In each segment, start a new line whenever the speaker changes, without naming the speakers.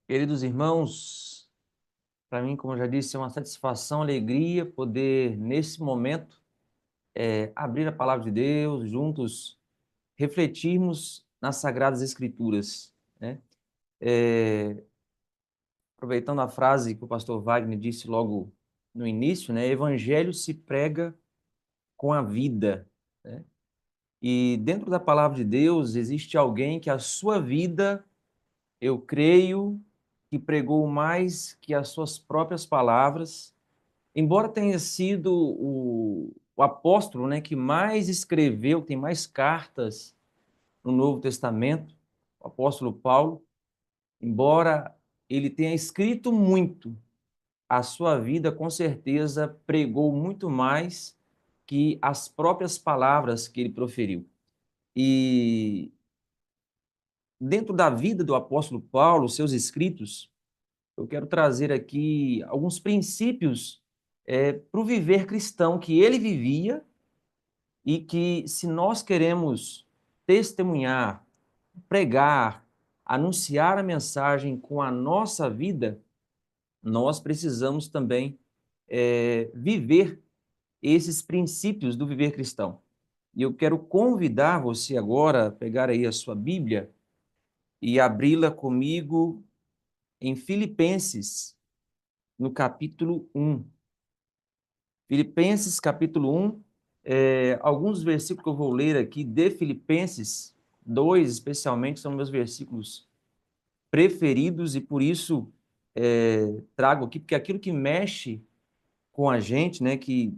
Queridos irmãos, para mim, como eu já disse, é uma satisfação, alegria poder, nesse momento, abrir a palavra de Deus, juntos refletirmos nas Sagradas Escrituras, né? É, Aproveitando a frase que o pastor Wagner disse logo no início, né? Evangelho se prega com a vida, né? E dentro da palavra de Deus existe alguém que a sua vida, eu creio, que pregou mais que as suas próprias palavras. Embora tenha sido o apóstolo, né, que mais escreveu, tem mais cartas no Novo Testamento, o apóstolo Paulo, embora ele tenha escrito muito, a sua vida com certeza pregou muito mais que as próprias palavras que ele proferiu. E dentro da vida do apóstolo Paulo, seus escritos, eu quero trazer aqui alguns princípios para o viver cristão que ele vivia e que, se nós queremos testemunhar, pregar, anunciar a mensagem com a nossa vida, nós precisamos também viver esses princípios do viver cristão. E eu quero convidar você agora a pegar aí a sua Bíblia e abri-la comigo em Filipenses, no capítulo 1. Filipenses, capítulo 1, alguns versículos que eu vou ler aqui de Filipenses 2, especialmente, são meus versículos preferidos e por isso trago aqui, porque aquilo que mexe com a gente, né, que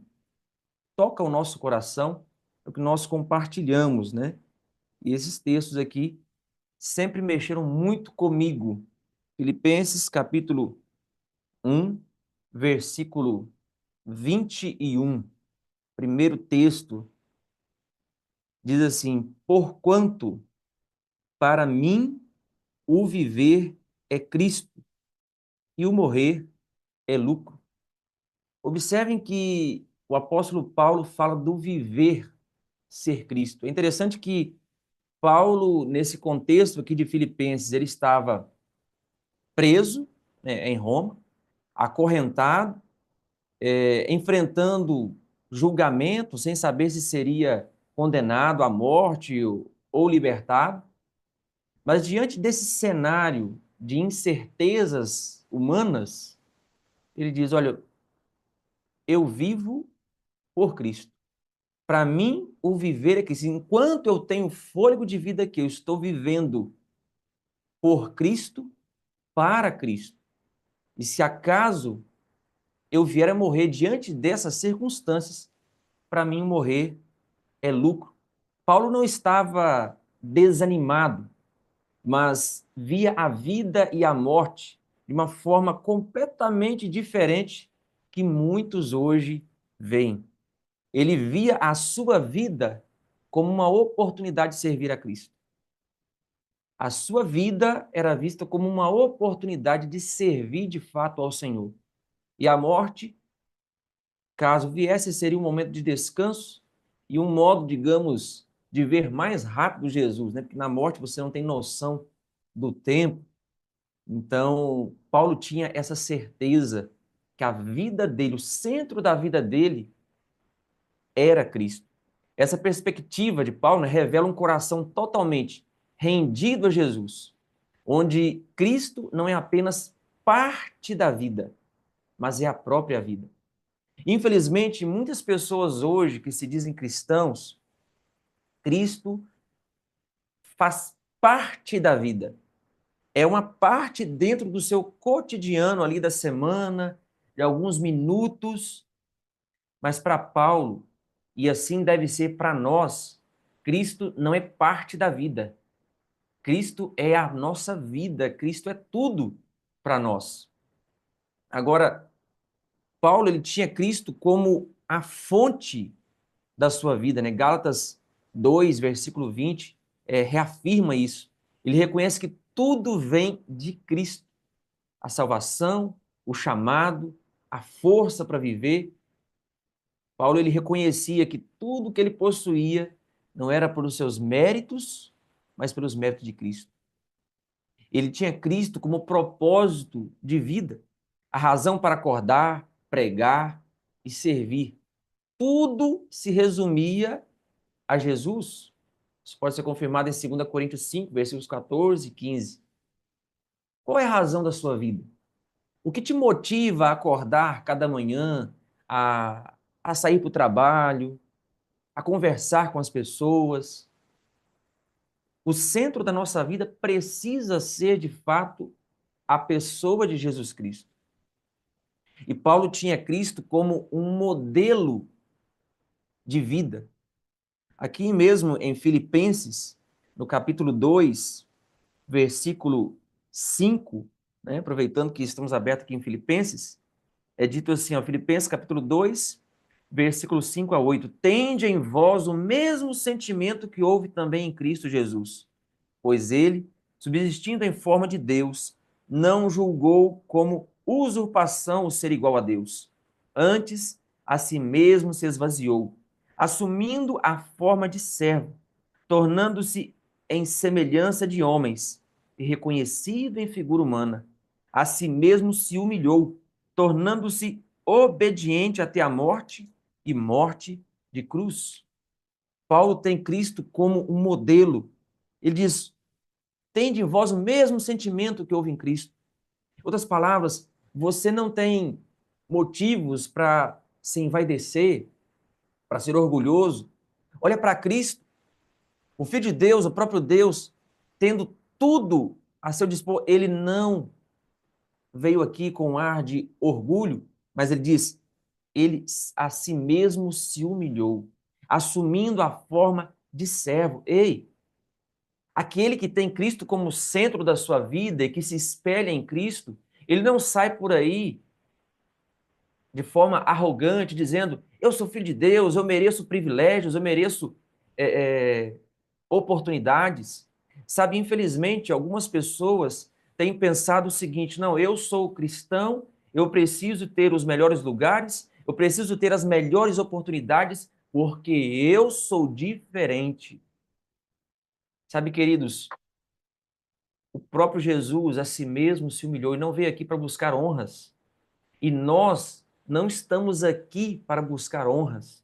toca o nosso coração, é o que nós compartilhamos, né? E esses textos aqui sempre mexeram muito comigo. Filipenses, capítulo 1, versículo 21, primeiro texto. Diz assim: porquanto para mim o viver é Cristo e o morrer é lucro. Observem que o apóstolo Paulo fala do viver ser Cristo. É interessante que Paulo, nesse contexto aqui de Filipenses, ele estava preso, né, em Roma, acorrentado, enfrentando julgamento, sem saber se seria condenado à morte ou libertado. Mas diante desse cenário de incertezas humanas, ele diz: olha, eu vivo por Cristo. Para mim, o viver é Cristo. Enquanto eu tenho fôlego de vida aqui, eu estou vivendo por Cristo, para Cristo. E se acaso eu vier a morrer diante dessas circunstâncias, para mim morrer é lucro. Paulo não estava desanimado, mas via a vida e a morte de uma forma completamente diferente que muitos hoje veem. Ele via a sua vida como uma oportunidade de servir a Cristo. A sua vida era vista como uma oportunidade de servir de fato ao Senhor. E a morte, caso viesse, seria um momento de descanso e um modo, digamos, de ver mais rápido Jesus, né? Porque na morte você não tem noção do tempo. Então, Paulo tinha essa certeza que a vida dele, o centro da vida dele, era Cristo. Essa perspectiva de Paulo, né, revela um coração totalmente rendido a Jesus, onde Cristo não é apenas parte da vida, mas é a própria vida. Infelizmente, muitas pessoas hoje que se dizem cristãos, Cristo faz parte da vida. É uma parte dentro do seu cotidiano ali da semana, de alguns minutos, mas para Paulo, e assim deve ser para nós, Cristo não é parte da vida. Cristo é a nossa vida, Cristo é tudo para nós. Agora, Paulo ele tinha Cristo como a fonte da sua vida, né? Gálatas 2, versículo 20, reafirma isso. Ele reconhece que tudo vem de Cristo. A salvação, o chamado, a força para viver. Paulo ele reconhecia que tudo que ele possuía não era pelos seus méritos, mas pelos méritos de Cristo. Ele tinha Cristo como propósito de vida, a razão para acordar, pregar e servir. Tudo se resumia a Jesus. Isso pode ser confirmado em 2 Coríntios 5, versículos 14 e 15. Qual é a razão da sua vida? O que te motiva a acordar cada manhã, a sair para o trabalho, a conversar com as pessoas? O centro da nossa vida precisa ser, de fato, a pessoa de Jesus Cristo. E Paulo tinha Cristo como um modelo de vida. Aqui mesmo em Filipenses, no capítulo 2, versículo 5, né, aproveitando que estamos abertos aqui em Filipenses, é dito assim, ó, Filipenses capítulo 2, versículo 5 a 8, tende em vós o mesmo sentimento que houve também em Cristo Jesus, pois ele, subsistindo em forma de Deus, não julgou como usurpação o ser igual a Deus. Antes, a si mesmo se esvaziou, assumindo a forma de servo, tornando-se em semelhança de homens, e reconhecido em figura humana. A si mesmo se humilhou, tornando-se obediente até a morte e morte de cruz. Paulo tem Cristo como um modelo. Ele diz: tende em vós o mesmo sentimento que houve em Cristo. Em outras palavras, você não tem motivos para se envaidecer, para ser orgulhoso. Olha para Cristo, o Filho de Deus, o próprio Deus, tendo tudo a seu dispor, ele não veio aqui com um ar de orgulho, mas ele diz, ele a si mesmo se humilhou, assumindo a forma de servo. Ei, aquele que tem Cristo como centro da sua vida e que se espelha em Cristo, ele não sai por aí de forma arrogante, dizendo: eu sou filho de Deus, eu mereço privilégios, eu mereço oportunidades. Sabe, infelizmente, algumas pessoas têm pensado o seguinte: não, eu sou cristão, eu preciso ter os melhores lugares, eu preciso ter as melhores oportunidades, porque eu sou diferente. Sabe, queridos, o próprio Jesus a si mesmo se humilhou e não veio aqui para buscar honras. E nós não estamos aqui para buscar honras.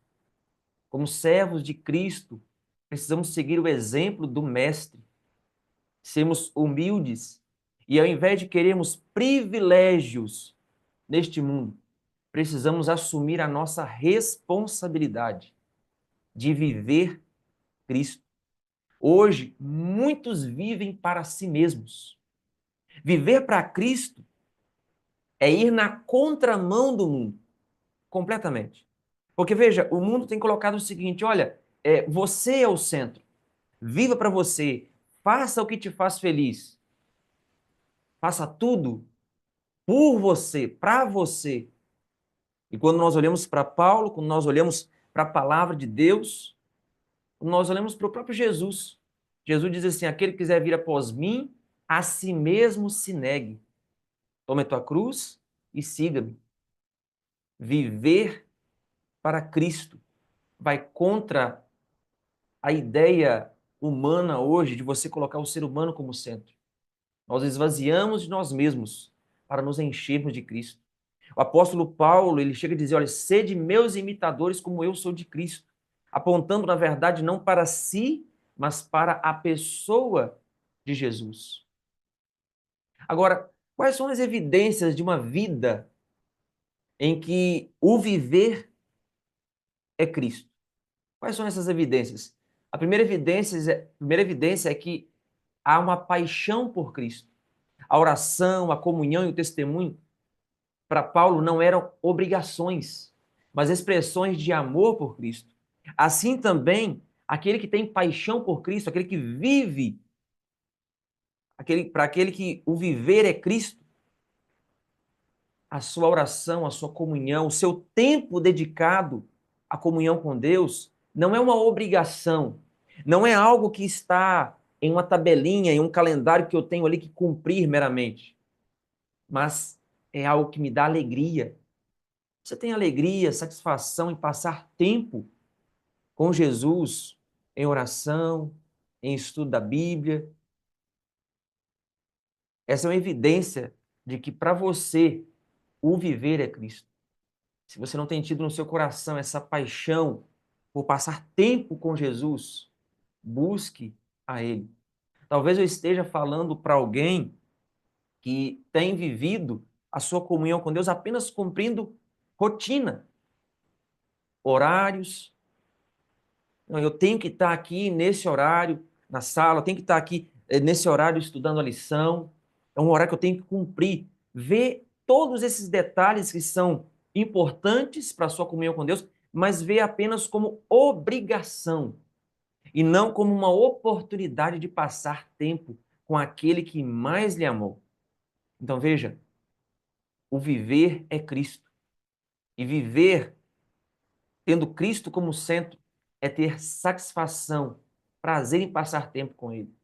Como servos de Cristo, precisamos seguir o exemplo do Mestre, sermos humildes e, ao invés de querermos privilégios neste mundo, precisamos assumir a nossa responsabilidade de viver Cristo. Hoje, muitos vivem para si mesmos. Viver para Cristo é ir na contramão do mundo, completamente. Porque, veja, o mundo tem colocado o seguinte: olha, você é o centro, viva para você, faça o que te faz feliz, faça tudo por você, para você. E quando nós olhamos para Paulo, quando nós olhamos para a palavra de Deus, quando nós olhamos para o próprio Jesus, Jesus diz assim: aquele que quiser vir após mim, a si mesmo se negue, tome a tua cruz e siga-me. Viver para Cristo vai contra a ideia humana hoje de você colocar o ser humano como centro. Nós esvaziamos de nós mesmos para nos enchermos de Cristo. O apóstolo Paulo, ele chega a dizer: olha, sede meus imitadores como eu sou de Cristo, apontando, na verdade, não para si, mas para a pessoa de Jesus. Agora, quais são as evidências de uma vida em que o viver é Cristo? Quais são essas evidências? A primeira evidência é que há uma paixão por Cristo. A oração, a comunhão e o testemunho, para Paulo, não eram obrigações, mas expressões de amor por Cristo. Assim também, aquele que tem paixão por Cristo, aquele que vive, para aquele que o viver é Cristo, a sua oração, a sua comunhão, o seu tempo dedicado à comunhão com Deus, não é uma obrigação, não é algo que está em uma tabelinha, em um calendário que eu tenho ali que cumprir meramente, mas é algo que me dá alegria. Você tem alegria, satisfação em passar tempo com Jesus em oração, em estudo da Bíblia? Essa é uma evidência de que para você o viver é Cristo. Se você não tem tido no seu coração essa paixão por passar tempo com Jesus, busque a Ele. Talvez eu esteja falando para alguém que tem vivido a sua comunhão com Deus apenas cumprindo rotina, horários. Não, eu tenho que estar aqui nesse horário na sala, eu tenho que estar aqui nesse horário estudando a lição. É um horário que eu tenho que cumprir. Ver todos esses detalhes que são importantes para a sua comunhão com Deus, mas ver apenas como obrigação e não como uma oportunidade de passar tempo com aquele que mais lhe amou. Então veja, o viver é Cristo. E viver tendo Cristo como centro é ter satisfação, prazer em passar tempo com Ele.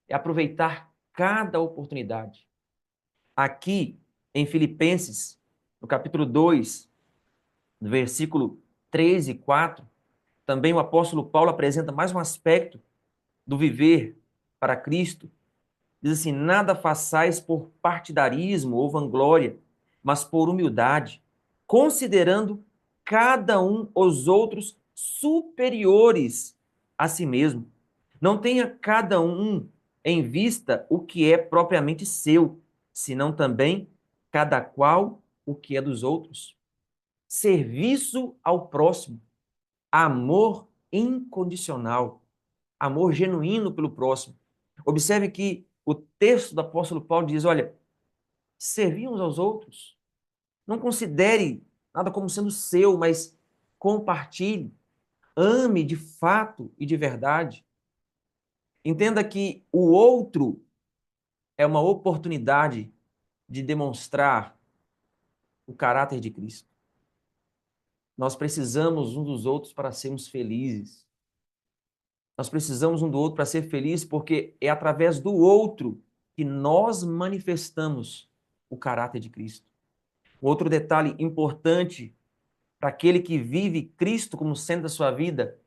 É aproveitar cada oportunidade. Aqui em Filipenses, no capítulo 2, no versículo 3 e 4, também o apóstolo Paulo apresenta mais um aspecto do viver para Cristo. Diz assim: nada façais por partidarismo ou vanglória, mas por humildade, considerando cada um os outros superiores a si mesmo. Não tenha cada um em vista o que é propriamente seu, senão também cada qual o que é dos outros. Serviço ao próximo, amor incondicional, amor genuíno pelo próximo. Observe que o texto do apóstolo Paulo diz: olha, servir uns aos outros. Não considere nada como sendo seu, mas compartilhe. Ame de fato e de verdade. Entenda que o outro é uma oportunidade de demonstrar o caráter de Cristo. Nós precisamos um dos outros para sermos felizes. Nós precisamos um do outro para ser felizes, porque é através do outro que nós manifestamos o caráter de Cristo. Outro detalhe importante para aquele que vive Cristo como centro da sua vida,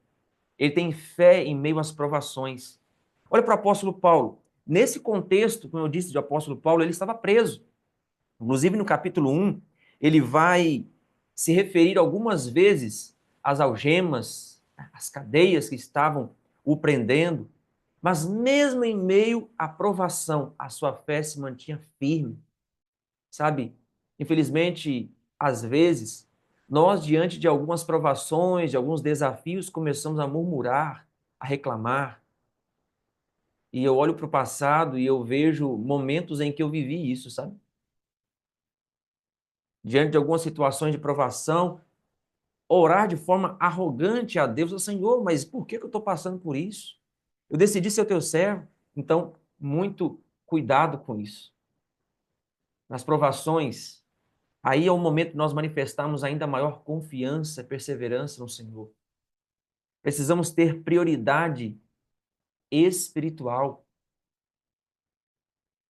ele tem fé em meio às provações. Olha para o apóstolo Paulo. Nesse contexto, como eu disse, do apóstolo Paulo, ele estava preso. Inclusive, no capítulo 1, ele vai se referir algumas vezes às algemas, às cadeias que estavam o prendendo, mas mesmo em meio à provação, a sua fé se mantinha firme. Sabe, infelizmente, às vezes, nós, diante de algumas provações, de alguns desafios, começamos a murmurar, a reclamar. E eu olho para o passado e eu vejo momentos em que eu vivi isso, sabe? Diante de algumas situações de provação, orar de forma arrogante a Deus: Senhor, mas por que eu estou passando por isso? Eu decidi ser o teu servo. Então, muito cuidado com isso. Nas provações, aí é o momento de nós manifestarmos ainda maior confiança e perseverança no Senhor. Precisamos ter prioridade espiritual.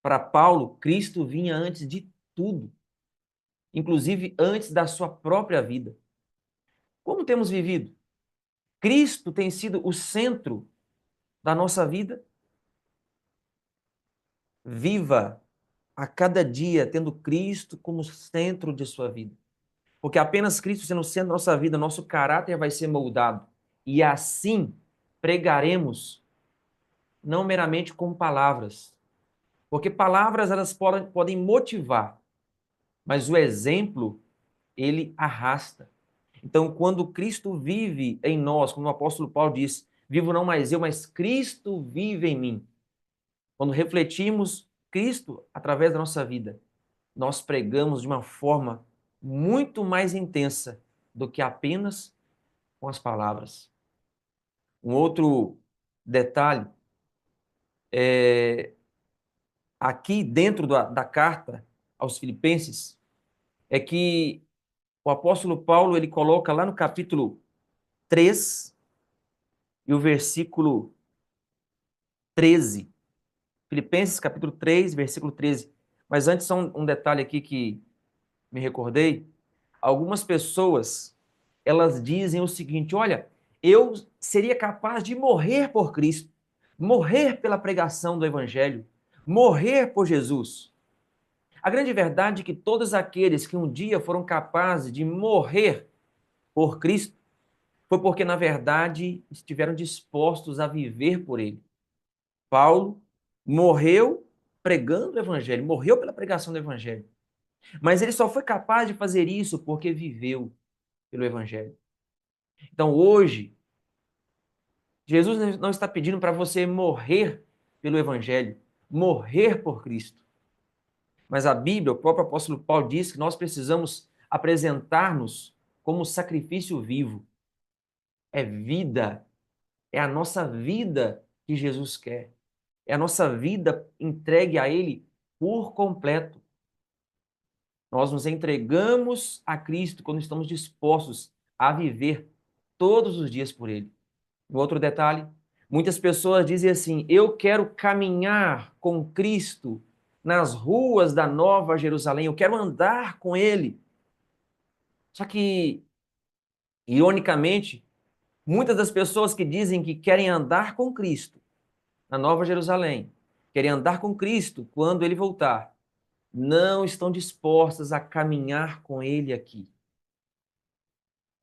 Para Paulo, Cristo vinha antes de tudo, inclusive antes da sua própria vida. Como temos vivido? Cristo tem sido o centro da nossa vida? Viva a cada dia tendo Cristo como centro de sua vida. Porque apenas Cristo sendo o centro da nossa vida, nosso caráter vai ser moldado. E assim pregaremos, não meramente com palavras. Porque palavras elas podem motivar, mas o exemplo, ele arrasta. Então, quando Cristo vive em nós, como o apóstolo Paulo diz: vivo não mais eu, mas Cristo vive em mim. Quando refletimos Cristo através da nossa vida, nós pregamos de uma forma muito mais intensa do que apenas com as palavras. Um outro detalhe é aqui dentro da carta aos Filipenses é que o apóstolo Paulo ele coloca lá no capítulo 3 e o versículo 13. Filipenses capítulo 3, versículo 13. Mas antes, só um detalhe aqui que me recordei. Algumas pessoas, elas dizem o seguinte: olha, eu seria capaz de morrer por Cristo, morrer pela pregação do Evangelho, morrer por Jesus. A grande verdade é que todos aqueles que um dia foram capazes de morrer por Cristo foi porque, na verdade, estiveram dispostos a viver por Ele. Paulo morreu pregando o Evangelho, morreu pela pregação do Evangelho. Mas ele só foi capaz de fazer isso porque viveu pelo Evangelho. Então, hoje, Jesus não está pedindo para você morrer pelo Evangelho, morrer por Cristo. Mas a Bíblia, o próprio apóstolo Paulo diz que nós precisamos apresentar-nos como sacrifício vivo. É vida, é a nossa vida que Jesus quer. É a nossa vida entregue a Ele por completo. Nós nos entregamos a Cristo quando estamos dispostos a viver todos os dias por Ele. Um outro detalhe, muitas pessoas dizem assim: eu quero caminhar com Cristo nas ruas da Nova Jerusalém, eu quero andar com Ele. Só que, ironicamente, muitas das pessoas que dizem que querem andar com Cristo na Nova Jerusalém, querem andar com Cristo quando Ele voltar, não estão dispostas a caminhar com Ele aqui.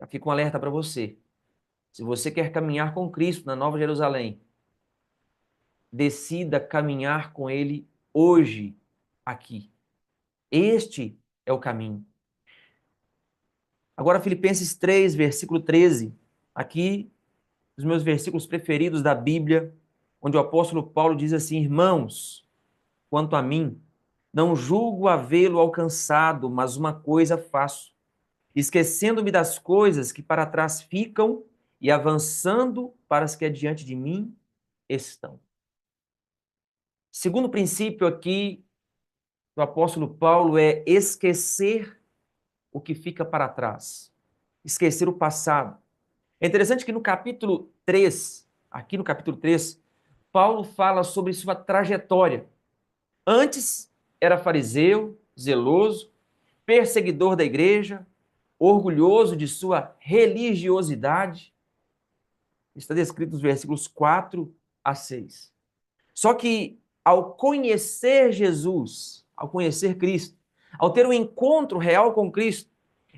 Já fica um alerta para você. Se você quer caminhar com Cristo na Nova Jerusalém, decida caminhar com Ele hoje, aqui. Este é o caminho. Agora, Filipenses 3, versículo 13. Aqui, os meus versículos preferidos da Bíblia, onde o apóstolo Paulo diz assim: irmãos, quanto a mim, não julgo havê-lo alcançado, mas uma coisa faço, esquecendo-me das coisas que para trás ficam e avançando para as que adiante de mim estão. Segundo princípio aqui do apóstolo Paulo é esquecer o que fica para trás, esquecer o passado. É interessante que no capítulo 3, aqui no capítulo 3, Paulo fala sobre sua trajetória. Antes era fariseu, zeloso, perseguidor da igreja, orgulhoso de sua religiosidade. Está descrito nos versículos 4 a 6. Só que ao conhecer Jesus, ao conhecer Cristo, ao ter um encontro real com Cristo,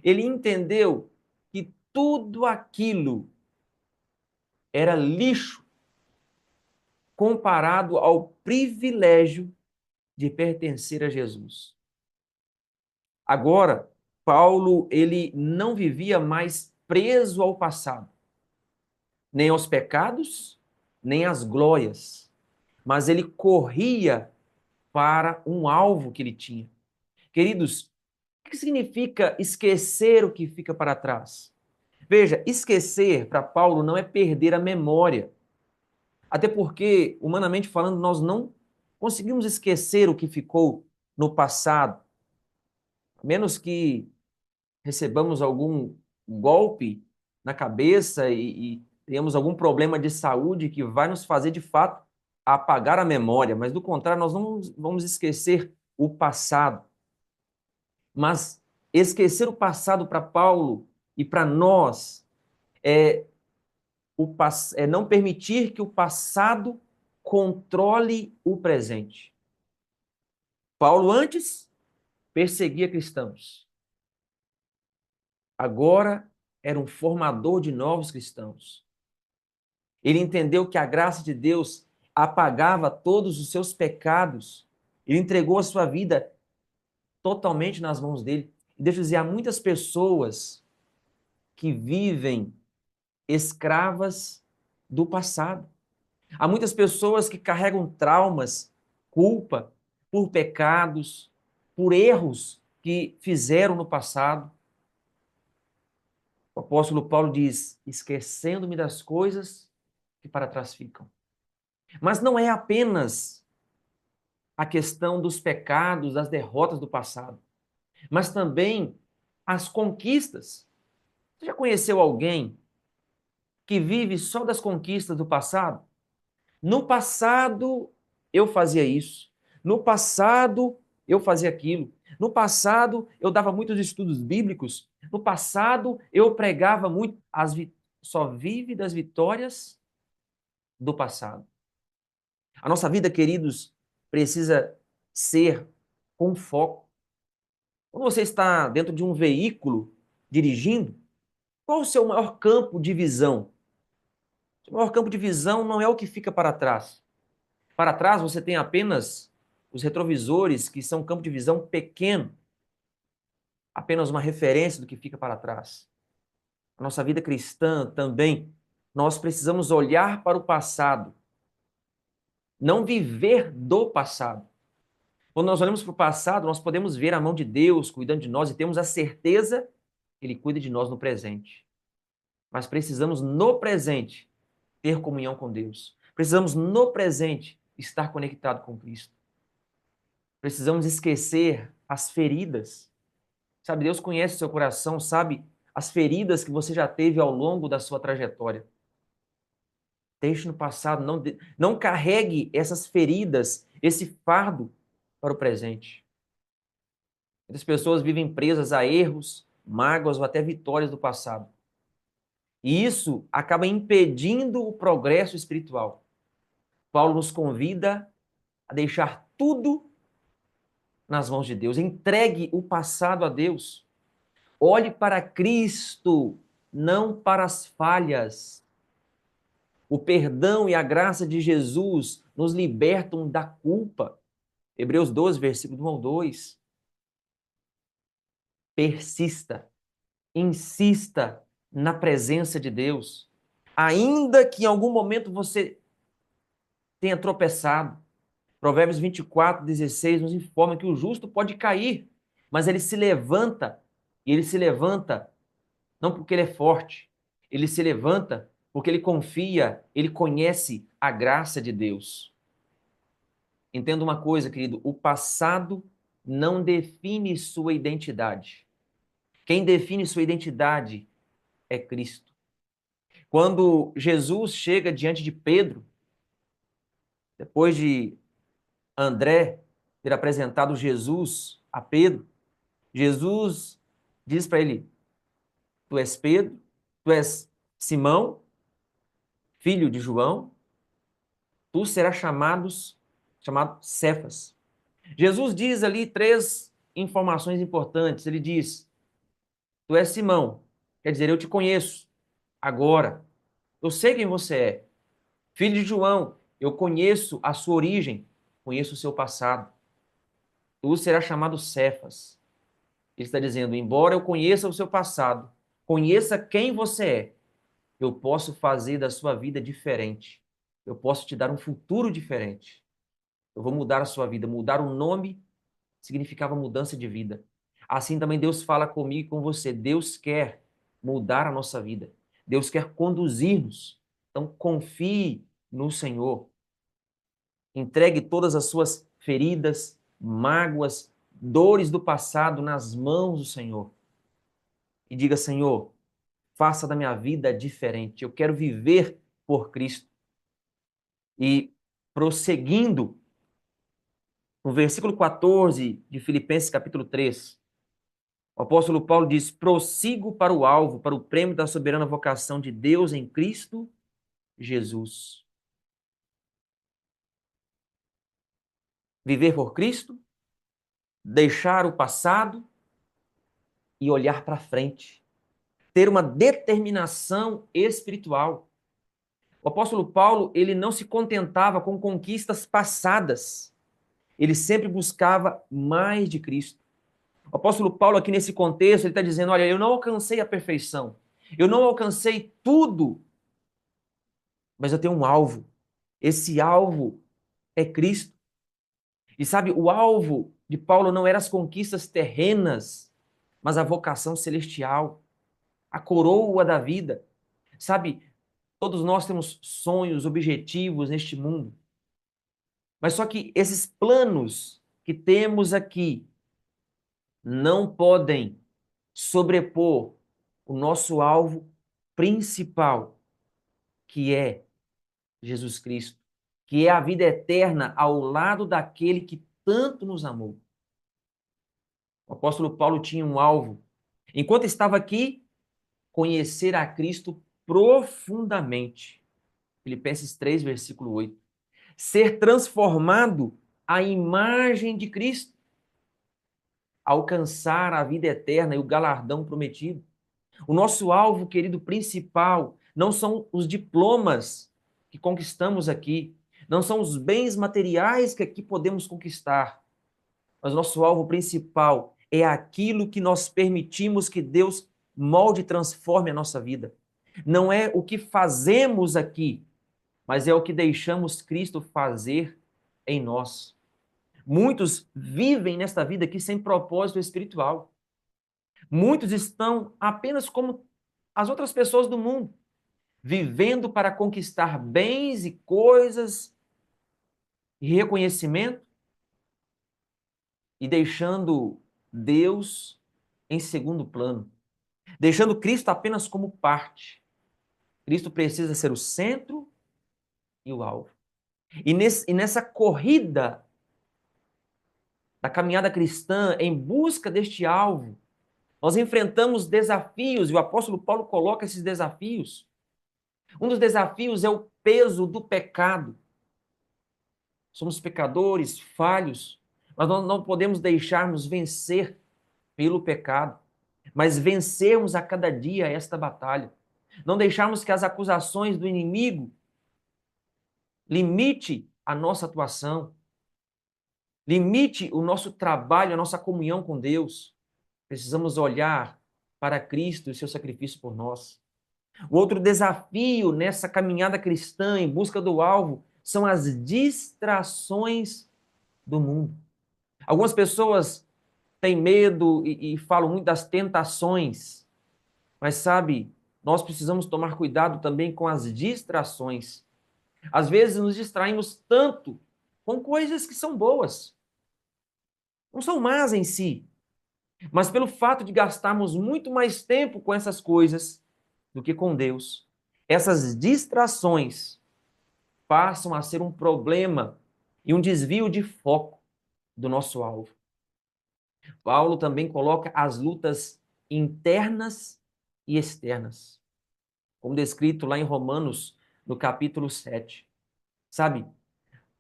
ele entendeu que tudo aquilo era lixo comparado ao privilégio de pertencer a Jesus. Agora, Paulo, ele não vivia mais preso ao passado, nem aos pecados, nem às glórias, mas ele corria para um alvo que ele tinha. Queridos, o que significa esquecer o que fica para trás? Veja, esquecer para Paulo não é perder a memória. Até porque, humanamente falando, nós não conseguimos esquecer o que ficou no passado, a menos que recebamos algum golpe na cabeça e tenhamos algum problema de saúde que vai nos fazer, de fato, apagar a memória. Mas, do contrário, nós não vamos esquecer o passado. Mas esquecer o passado para Paulo e para nós é, é não permitir que o passado controle o presente. Paulo antes perseguia cristãos. Agora era um formador de novos cristãos. Ele entendeu que a graça de Deus apagava todos os seus pecados. Ele entregou a sua vida totalmente nas mãos dele. E deixa eu dizer, há muitas pessoas que vivem escravas do passado. Há muitas pessoas que carregam traumas, culpa por pecados, por erros que fizeram no passado. O apóstolo Paulo diz: esquecendo-me das coisas que para trás ficam. Mas não é apenas a questão dos pecados, das derrotas do passado, mas também as conquistas. Você já conheceu alguém que vive só das conquistas do passado? No passado eu fazia isso. No passado eu fazia aquilo. No passado eu dava muitos estudos bíblicos. No passado eu pregava muito. Só vive das vitórias do passado. A nossa vida, queridos, precisa ser com foco. Quando você está dentro de um veículo dirigindo, qual o seu maior campo de visão? O maior campo de visão não é o que fica para trás. Para trás você tem apenas os retrovisores, que são um campo de visão pequeno, apenas uma referência do que fica para trás. A nossa vida cristã também, nós precisamos olhar para o passado, não viver do passado. Quando nós olhamos para o passado, nós podemos ver a mão de Deus cuidando de nós e temos a certeza que Ele cuida de nós no presente. Mas precisamos, no presente, ter comunhão com Deus. Precisamos, no presente, estar conectado com Cristo. Precisamos esquecer as feridas. Sabe, Deus conhece o seu coração, sabe as feridas que você já teve ao longo da sua trajetória. Deixe no passado, não carregue essas feridas, esse fardo para o presente. Muitas pessoas vivem presas a erros, mágoas ou até vitórias do passado. E isso acaba impedindo o progresso espiritual. Paulo nos convida a deixar tudo nas mãos de Deus. Entregue o passado a Deus. Olhe para Cristo, não para as falhas. O perdão e a graça de Jesus nos libertam da culpa. Hebreus 12, versículo 1 ao 2. Persista, insista na presença de Deus. Ainda que em algum momento você tenha tropeçado. Provérbios 24, 16 nos informa que o justo pode cair, mas ele se levanta, e ele se levanta não porque ele é forte, ele se levanta porque ele confia, ele conhece a graça de Deus. Entenda uma coisa, querido, o passado não define sua identidade. Quem define sua identidade é Cristo. Quando Jesus chega diante de Pedro, depois de André ter apresentado Jesus a Pedro, Jesus diz para ele: Tu és Pedro, tu és Simão, filho de João, tu serás chamado Cefas. Jesus diz ali três informações importantes. Ele diz: Tu és Simão, quer dizer, eu te conheço agora. Eu sei quem você é. Filho de João, eu conheço a sua origem, conheço o seu passado. Tu serás chamado Cefas. Ele está dizendo: embora eu conheça o seu passado, conheça quem você é, eu posso fazer da sua vida diferente. Eu posso te dar um futuro diferente. Eu vou mudar a sua vida. Mudar o nome significava mudança de vida. Assim também Deus fala comigo e com você. Deus quer mudar a nossa vida. Deus quer conduzir-nos. Então confie no Senhor. Entregue todas as suas feridas, mágoas, dores do passado nas mãos do Senhor. E diga: Senhor, faça da minha vida diferente. Eu quero viver por Cristo. E prosseguindo, no versículo 14 de Filipenses capítulo 3, o apóstolo Paulo diz: prossigo para o alvo, para o prêmio da soberana vocação de Deus em Cristo Jesus. Viver por Cristo, deixar o passado e olhar para frente. Ter uma determinação espiritual. O apóstolo Paulo, ele não se contentava com conquistas passadas. Ele sempre buscava mais de Cristo. O apóstolo Paulo, aqui nesse contexto, ele está dizendo: olha, eu não alcancei a perfeição, eu não alcancei tudo, mas eu tenho um alvo. Esse alvo é Cristo. E sabe, o alvo de Paulo não eram as conquistas terrenas, mas a vocação celestial, a coroa da vida. Sabe, todos nós temos sonhos, objetivos neste mundo, mas só que esses planos que temos aqui não podem sobrepor o nosso alvo principal, que é Jesus Cristo, que é a vida eterna ao lado daquele que tanto nos amou. O apóstolo Paulo tinha um alvo. Enquanto estava aqui, conhecer a Cristo profundamente. Filipenses 3, versículo 8. Ser transformado à imagem de Cristo. alcançar a vida eterna e o galardão prometido. O nosso alvo, querido, principal, não são os diplomas que conquistamos aqui, não são os bens materiais que aqui podemos conquistar, mas nosso alvo principal é aquilo que nós permitimos que Deus molde e transforme a nossa vida. Não é o que fazemos aqui, mas é o que deixamos Cristo fazer em nós. Muitos vivem nesta vida aqui sem propósito espiritual. Muitos estão apenas como as outras pessoas do mundo, vivendo para conquistar bens e coisas e reconhecimento e deixando Deus em segundo plano, deixando Cristo apenas como parte. Cristo precisa ser o centro e o alvo. E nessa corrida da caminhada cristã em busca deste alvo, nós enfrentamos desafios, e o apóstolo Paulo coloca esses desafios. Um dos desafios é o peso do pecado. Somos pecadores, falhos, mas nós não podemos deixar-nos vencer pelo pecado, mas vencermos a cada dia esta batalha. Não deixarmos que as acusações do inimigo limite a nossa atuação, limite o nosso trabalho, a nossa comunhão com Deus. Precisamos olhar para Cristo e seu sacrifício por nós. O outro desafio nessa caminhada cristã em busca do alvo são as distrações do mundo. Algumas pessoas têm medo e falam muito das tentações, mas sabe, nós precisamos tomar cuidado também com as distrações. Às vezes nos distraímos tanto com coisas que são boas, não são más em si, mas pelo fato de gastarmos muito mais tempo com essas coisas do que com Deus, essas distrações passam a ser um problema e um desvio de foco do nosso alvo. Paulo também coloca as lutas internas e externas, como descrito lá em Romanos, no capítulo 7. Sabe,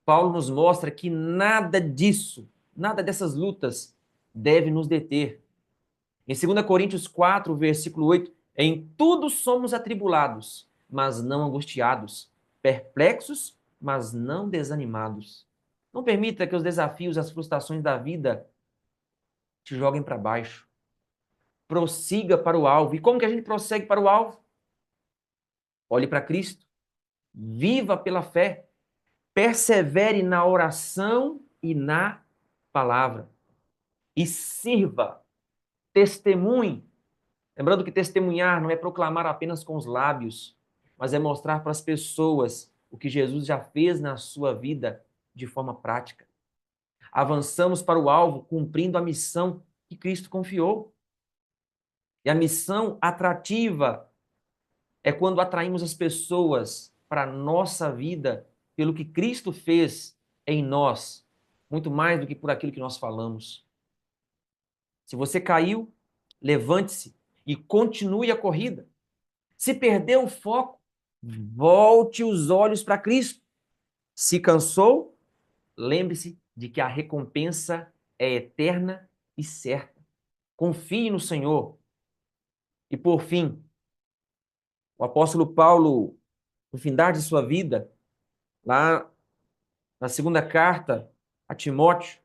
Paulo nos mostra que nada disso, nada dessas lutas deve nos deter. Em 2 Coríntios 4, versículo 8, em tudo somos atribulados, mas não angustiados, perplexos, mas não desanimados. Não permita que os desafios, as frustrações da vida te joguem para baixo. Prossiga para o alvo. E como que a gente prossegue para o alvo? Olhe para Cristo. Viva pela fé. Persevere na oração e na palavra. E sirva. Testemunhe. Lembrando que testemunhar não é proclamar apenas com os lábios, mas é mostrar para as pessoas o que Jesus já fez na sua vida de forma prática. Avançamos para o alvo cumprindo a missão que Cristo confiou. E a missão atrativa é quando atraímos as pessoas para a nossa vida pelo que Cristo fez em nós, muito mais do que por aquilo que nós falamos. Se você caiu, levante-se e continue a corrida. Se perdeu o foco, volte os olhos para Cristo. Se cansou, lembre-se de que a recompensa é eterna e certa. Confie no Senhor. E por fim, o apóstolo Paulo, no findar de sua vida, lá na segunda carta a Timóteo,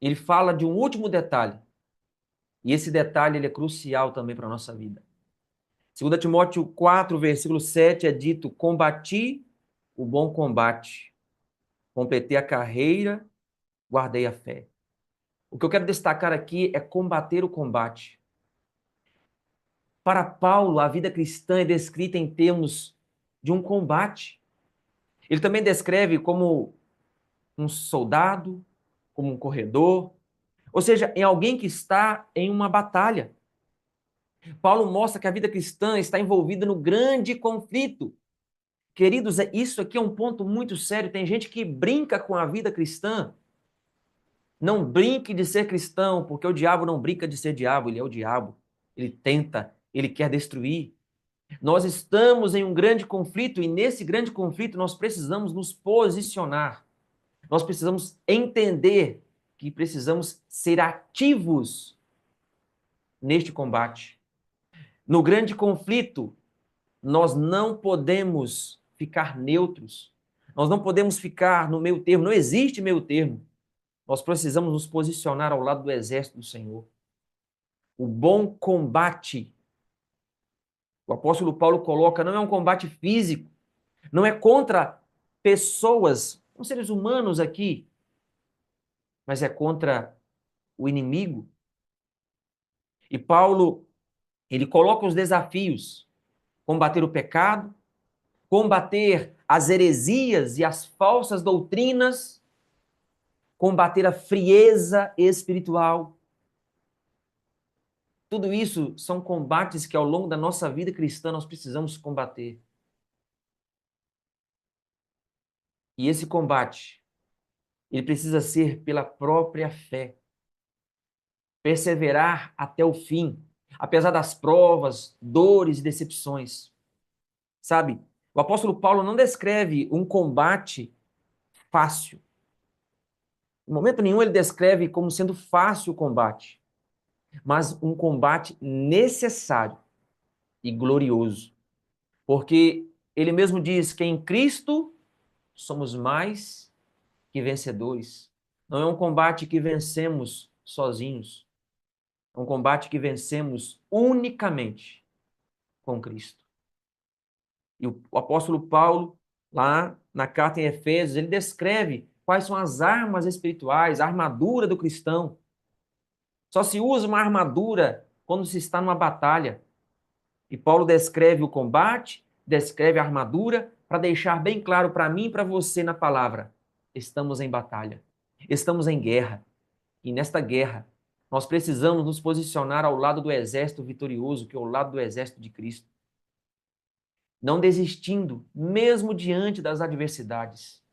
ele fala de um último detalhe. E esse detalhe ele é crucial também para a nossa vida. 2 Timóteo 4, versículo 7 é dito: combati o bom combate, completei a carreira, guardei a fé. O que eu quero destacar aqui é combater o combate. Para Paulo, a vida cristã é descrita em termos de um combate. Ele também descreve como um soldado, como um corredor, ou seja, em alguém que está em uma batalha. Paulo mostra que a vida cristã está envolvida no grande conflito. Queridos, isso aqui é um ponto muito sério. Tem gente que brinca com a vida cristã. Não brinque de ser cristão, porque o diabo não brinca de ser diabo, ele é o diabo. Ele tenta, ele quer destruir. Nós estamos em um grande conflito e nesse grande conflito nós precisamos nos posicionar. Nós precisamos entender que precisamos ser ativos neste combate. No grande conflito, nós não podemos ficar neutros. Nós não podemos ficar no meio termo. Não existe meio termo. Nós precisamos nos posicionar ao lado do exército do Senhor. O bom combate, o apóstolo Paulo coloca, não é um combate físico, não é contra pessoas, são seres humanos aqui, mas é contra o inimigo. E Paulo, ele coloca os desafios: combater o pecado, combater as heresias e as falsas doutrinas, combater a frieza espiritual. Tudo isso são combates que ao longo da nossa vida cristã nós precisamos combater. E esse combate, ele precisa ser pela própria fé. Perseverar até o fim, apesar das provas, dores e decepções. Sabe, o apóstolo Paulo não descreve um combate fácil. Em momento nenhum ele descreve como sendo fácil o combate, mas um combate necessário e glorioso. Porque ele mesmo diz que em Cristo somos mais que vencedores. Não é um combate que vencemos sozinhos. É um combate que vencemos unicamente com Cristo. E o apóstolo Paulo, lá na carta em Efésios, ele descreve quais são as armas espirituais, a armadura do cristão. Só se usa uma armadura quando se está numa batalha. E Paulo descreve o combate, descreve a armadura, para deixar bem claro para mim e para você na palavra: estamos em batalha, estamos em guerra. E nesta guerra, nós precisamos nos posicionar ao lado do exército vitorioso, que é o lado do exército de Cristo. Não desistindo, mesmo diante das adversidades.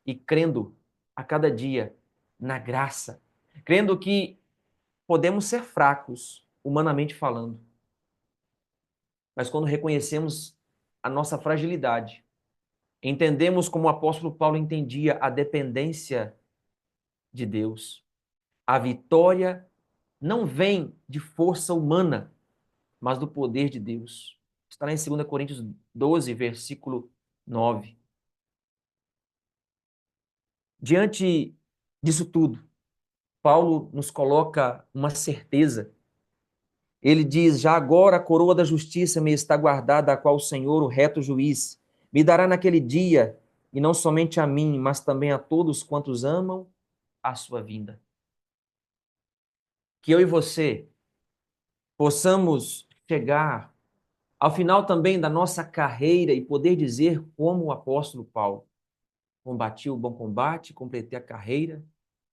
E crendo a cada dia na graça. Crendo que podemos ser fracos, humanamente falando. Mas quando reconhecemos a nossa fragilidade, entendemos como o apóstolo Paulo entendia a dependência de Deus. A vitória não vem de força humana, mas do poder de Deus. Está lá em 2 Coríntios 12, versículo 9. Diante disso tudo, Paulo nos coloca uma certeza. Ele diz: já agora a coroa da justiça me está guardada, a qual o Senhor, o reto juiz, me dará naquele dia, e não somente a mim, mas também a todos quantos amam a sua vinda. Que eu e você possamos chegar ao final também da nossa carreira e poder dizer como o apóstolo Paulo: combati o bom combate, completei a carreira,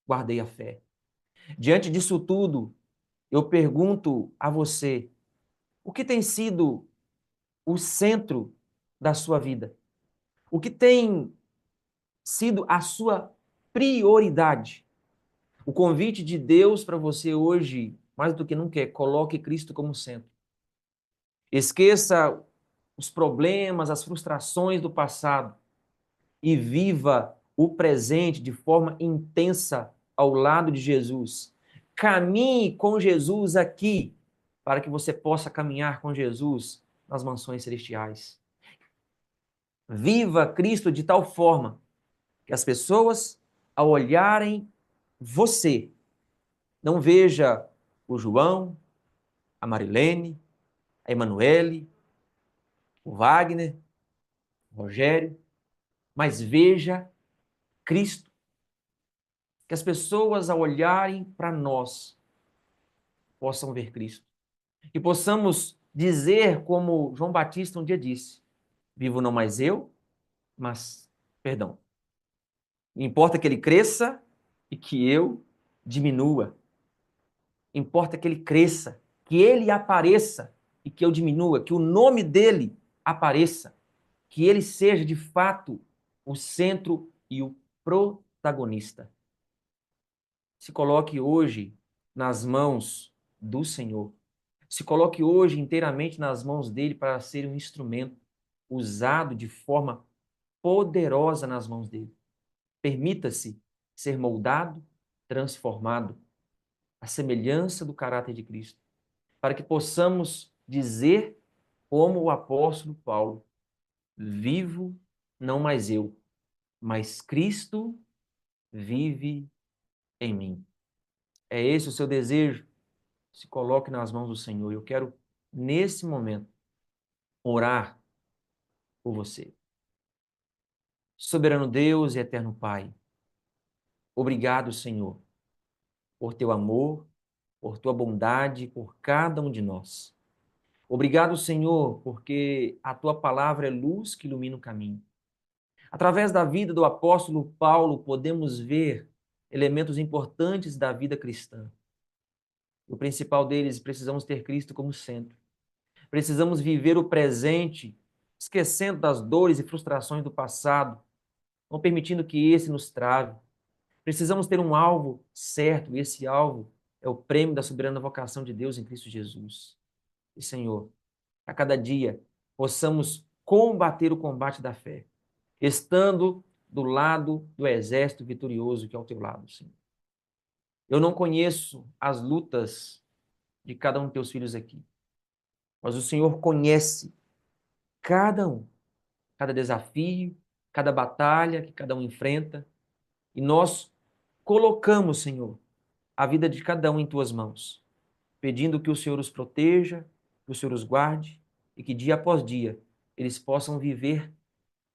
guardei a fé. Diante disso tudo, eu pergunto a você: o que tem sido o centro da sua vida? O que tem sido a sua prioridade? O convite de Deus para você hoje, mais do que nunca, é: coloque Cristo como centro. Esqueça os problemas, as frustrações do passado e viva o presente de forma intensa ao lado de Jesus. Caminhe com Jesus aqui, para que você possa caminhar com Jesus nas mansões celestiais. Viva Cristo de tal forma que as pessoas, ao olharem você, não veja o João, a Marilene, a Emanuele, o Wagner, o Rogério, mas veja Cristo. Que as pessoas, ao olharem para nós, possam ver Cristo. Que possamos dizer, como João Batista um dia disse: vivo não mais eu, mas, perdão, importa que ele cresça e que eu diminua. Importa que ele cresça, que ele apareça e que eu diminua, que o nome dele apareça, que ele seja de fato o centro e o protagonista. Se coloque hoje nas mãos do Senhor. Se coloque hoje inteiramente nas mãos dele para ser um instrumento usado de forma poderosa nas mãos dele. Permita-se ser moldado, transformado à semelhança do caráter de Cristo, para que possamos dizer, como o apóstolo Paulo: vivo não mais eu, mas Cristo vive em mim. É esse o seu desejo? Se coloque nas mãos do Senhor. Eu quero, nesse momento, orar por você. Soberano Deus e eterno Pai, obrigado, Senhor, por teu amor, por tua bondade, por cada um de nós. Obrigado, Senhor, porque a tua palavra é luz que ilumina o caminho. Através da vida do apóstolo Paulo, podemos ver elementos importantes da vida cristã. O principal deles, precisamos ter Cristo como centro. Precisamos viver o presente, esquecendo das dores e frustrações do passado, não permitindo que esse nos trave. Precisamos ter um alvo certo, e esse alvo é o prêmio da soberana vocação de Deus em Cristo Jesus. E, Senhor, a cada dia possamos combater o combate da fé, estando do lado do exército vitorioso que é ao teu lado, Senhor. Eu não conheço as lutas de cada um dos teus filhos aqui, mas o Senhor conhece cada um, cada desafio, cada batalha que cada um enfrenta, e nós colocamos, Senhor, a vida de cada um em tuas mãos, pedindo que o Senhor os proteja, que o Senhor os guarde e que dia após dia eles possam viver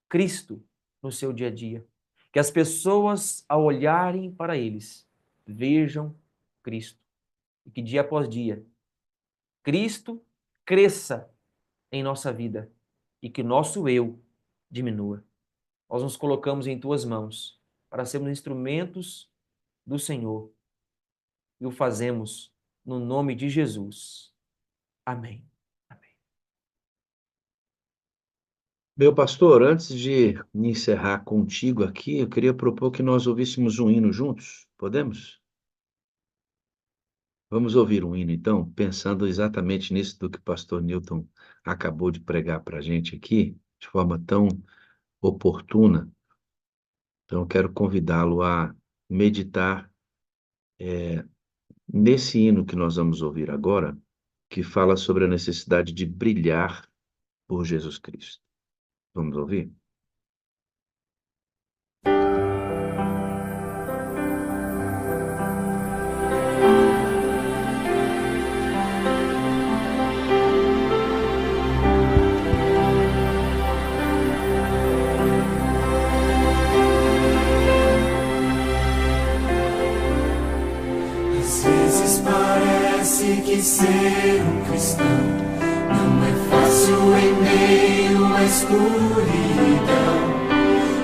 Cristo no seu dia a dia. Que as pessoas, ao olharem para eles, vejam Cristo. E que dia após dia Cristo cresça em nossa vida e que nosso eu diminua. Nós nos colocamos em tuas mãos para sermos instrumentos do Senhor e o fazemos no nome de Jesus. Amém. Amém.
Meu pastor, antes de encerrar contigo aqui, eu queria propor que nós ouvíssemos um hino juntos. Podemos? Vamos ouvir um hino, então, pensando exatamente nisso do que o pastor Newton acabou de pregar para a gente aqui, de forma tão oportuna. Então, eu quero convidá-lo a meditar nesse hino que nós vamos ouvir agora, que fala sobre a necessidade de brilhar por Jesus Cristo. Vamos ouvir?
Às vezes parece que ser um cristão não é fácil em meio à escuridão.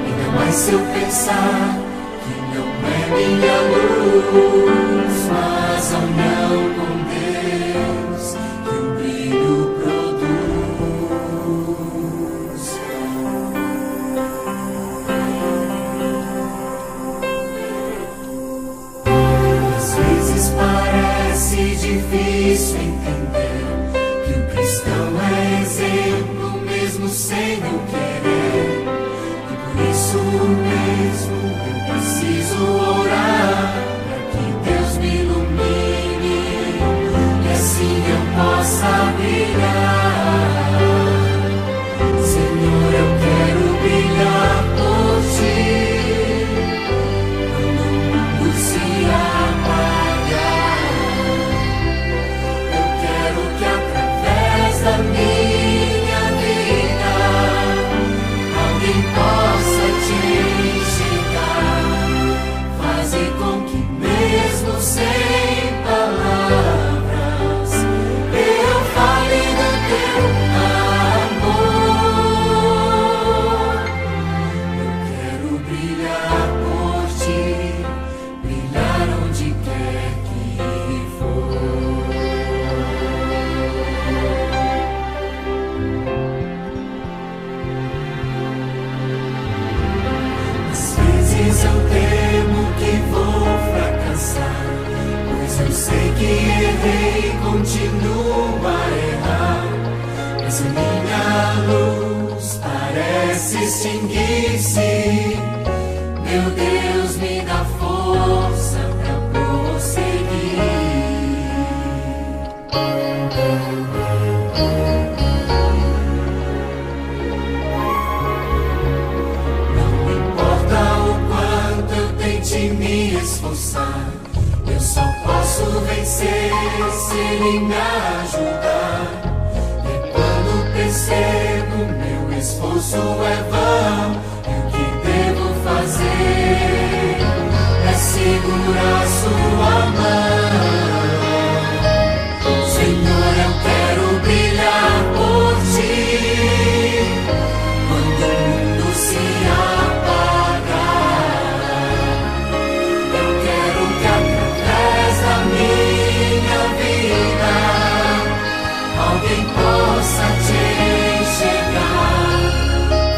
Ainda mais se eu pensar que não é minha luz, mas a união com Deus que o brilho produz. Às vezes parece difícil entender que o cristão é exemplo mesmo sem eu querer. E por isso mesmo eu preciso orar para que Deus me ilumine e assim eu possa brilhar. Senhor, eu quero brilhar por ti quando o mundo se apagar. Eu quero que através da minha vida alguém possa te enxergar. Faze com que mesmo sem palavras eu fale do teu amor. Eu quero brilhar por ti, brilhar onde quer que for. Às vezes eu temo que vou fracassar, pois eu sei que errei e continuo a errar. Mas a minha luz parece extinguir-se. Meu Deus, me dá força pra vencer se Ele me ajudar. E quando percebo meu esforço é vão, e o que devo fazer é segurar sua mão. Senhor, eu quero brilhar por ti, quando o mundo se apagar. Eu quero que através da minha vida alguém possa te enxergar.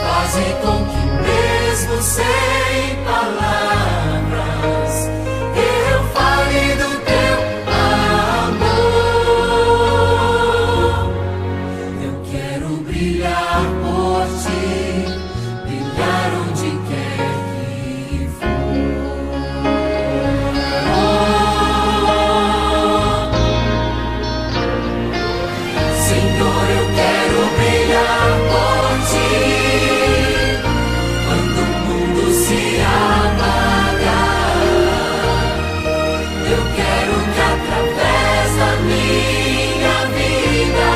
Faze com que mesmo sem palavras eu fale do teu amor. Eu quero brilhar por ti, brilhar onde quer que for. Senhor, eu quero brilhar por ti, quando o mundo se apagar. Eu quero que através da minha vida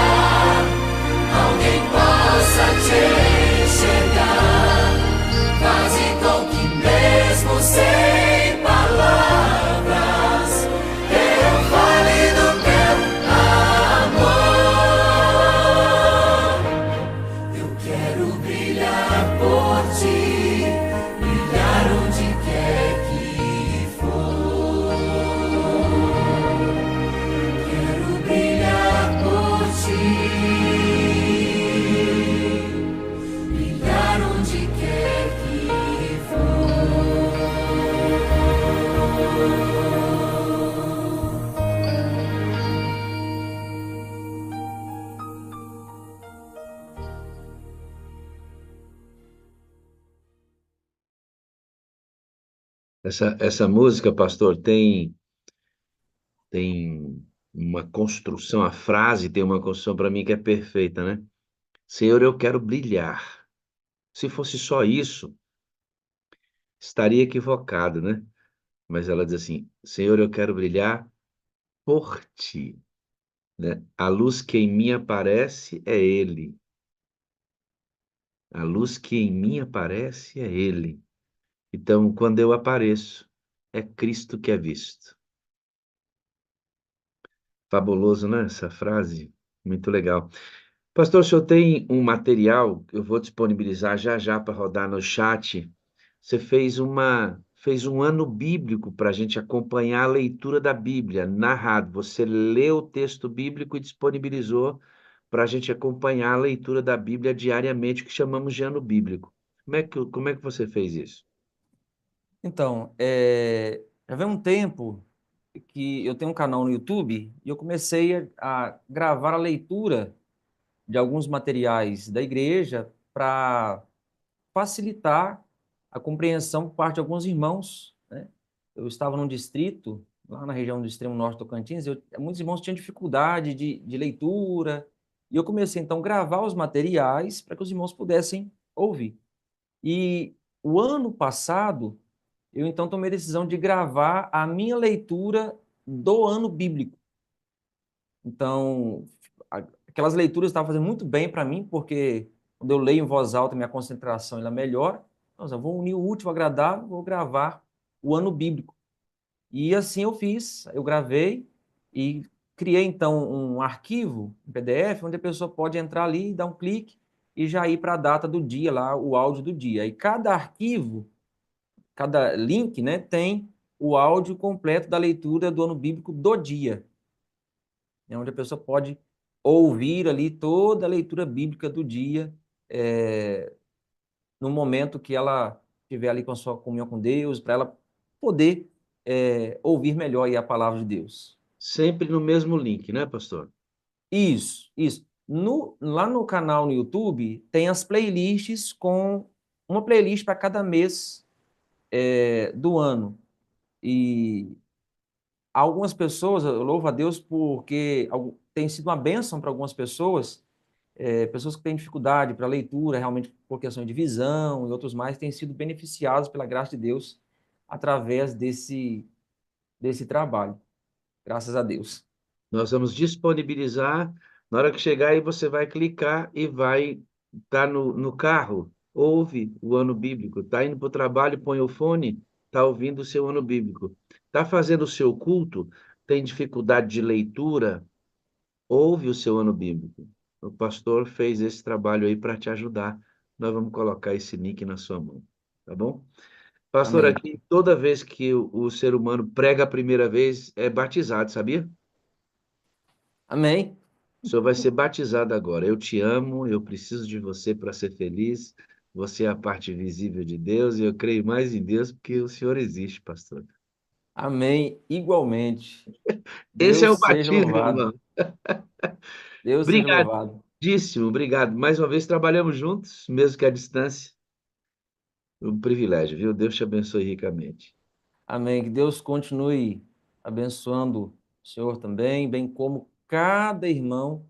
alguém possa te enxergar. Faze com que mesmo sem palavras eu fale do teu amor. Eu quero brilhar por ti, brilhar onde quer que for. Quero brilhar por ti, brilhar onde quer que for.
Essa música, pastor, tem uma construção, a frase tem uma construção para mim que é perfeita, né? Senhor, eu quero brilhar. Se fosse só isso, estaria equivocado, né? Mas ela diz assim: Senhor, eu quero brilhar por ti, né? A luz que em mim aparece é Ele. A luz que em mim aparece é Ele. Então, quando eu apareço, é Cristo que é visto. Fabuloso, né? Essa frase, muito legal. Pastor, o senhor tem um material que eu vou disponibilizar já já para rodar no chat. Você fez um ano bíblico para a gente acompanhar a leitura da Bíblia, narrado. Você leu o texto bíblico e disponibilizou para a gente acompanhar a leitura da Bíblia diariamente, que chamamos de ano bíblico. Como é que você fez isso?
Então, já vem um tempo que eu tenho um canal no YouTube e eu comecei a gravar a leitura de alguns materiais da igreja para facilitar a compreensão por parte de alguns irmãos, né? Eu estava num distrito, lá na região do extremo norte do Tocantins, muitos irmãos tinham dificuldade de leitura, e eu comecei então a gravar os materiais para que os irmãos pudessem ouvir. E o ano passado, eu então tomei a decisão de gravar a minha leitura do ano bíblico. Então, aquelas leituras estavam fazendo muito bem para mim, porque quando eu leio em voz alta, minha concentração ela melhora. Então, eu vou unir o útil ao agradável, vou gravar o ano bíblico. E assim eu fiz, eu gravei e criei então um arquivo, um PDF, onde a pessoa pode entrar ali, dar um clique e já ir para a data do dia lá, o áudio do dia. E cada arquivo, cada link, né, tem o áudio completo da leitura do ano bíblico do dia, onde a pessoa pode ouvir ali toda a leitura bíblica do dia, no momento que ela estiver ali com a sua comunhão com Deus, para ela poder ouvir melhor aí a palavra de Deus.
Sempre no mesmo link, né, pastor?
Isso, isso. Lá no canal no YouTube tem as playlists com uma playlist para cada mês do ano. E algumas pessoas, eu louvo a Deus porque tem sido uma bênção para algumas pessoas, pessoas que têm dificuldade para leitura, realmente por questão de visão e outros mais, têm sido beneficiados pela graça de Deus através desse trabalho. Graças a Deus.
Nós vamos disponibilizar. Na hora que chegar aí, você vai clicar e vai estar no carro. Ouve o ano bíblico. Está indo para o trabalho, põe o fone, está ouvindo o seu ano bíblico. Está fazendo o seu culto, tem dificuldade de leitura, ouve o seu ano bíblico. O pastor fez esse trabalho aí para te ajudar. Nós vamos colocar esse link na sua mão, tá bom? Pastor,
Amém.
aqui, toda vez que o ser humano prega a primeira vez, é batizado, sabia?
Amém.
O senhor vai ser batizado agora. Eu te amo, eu preciso de você para ser feliz. Você é a parte visível de Deus e eu creio mais em Deus porque o senhor existe, pastor.
Amém. Igualmente.
Esse é
Deus
o
seja
batismo,
louvado.
irmão.
Deus seja louvado.
Obrigadíssimo, obrigado. Mais uma vez trabalhamos juntos, mesmo que à distância. Um privilégio, viu? Deus te abençoe ricamente.
Amém. Que Deus continue abençoando o Senhor também, bem como cada irmão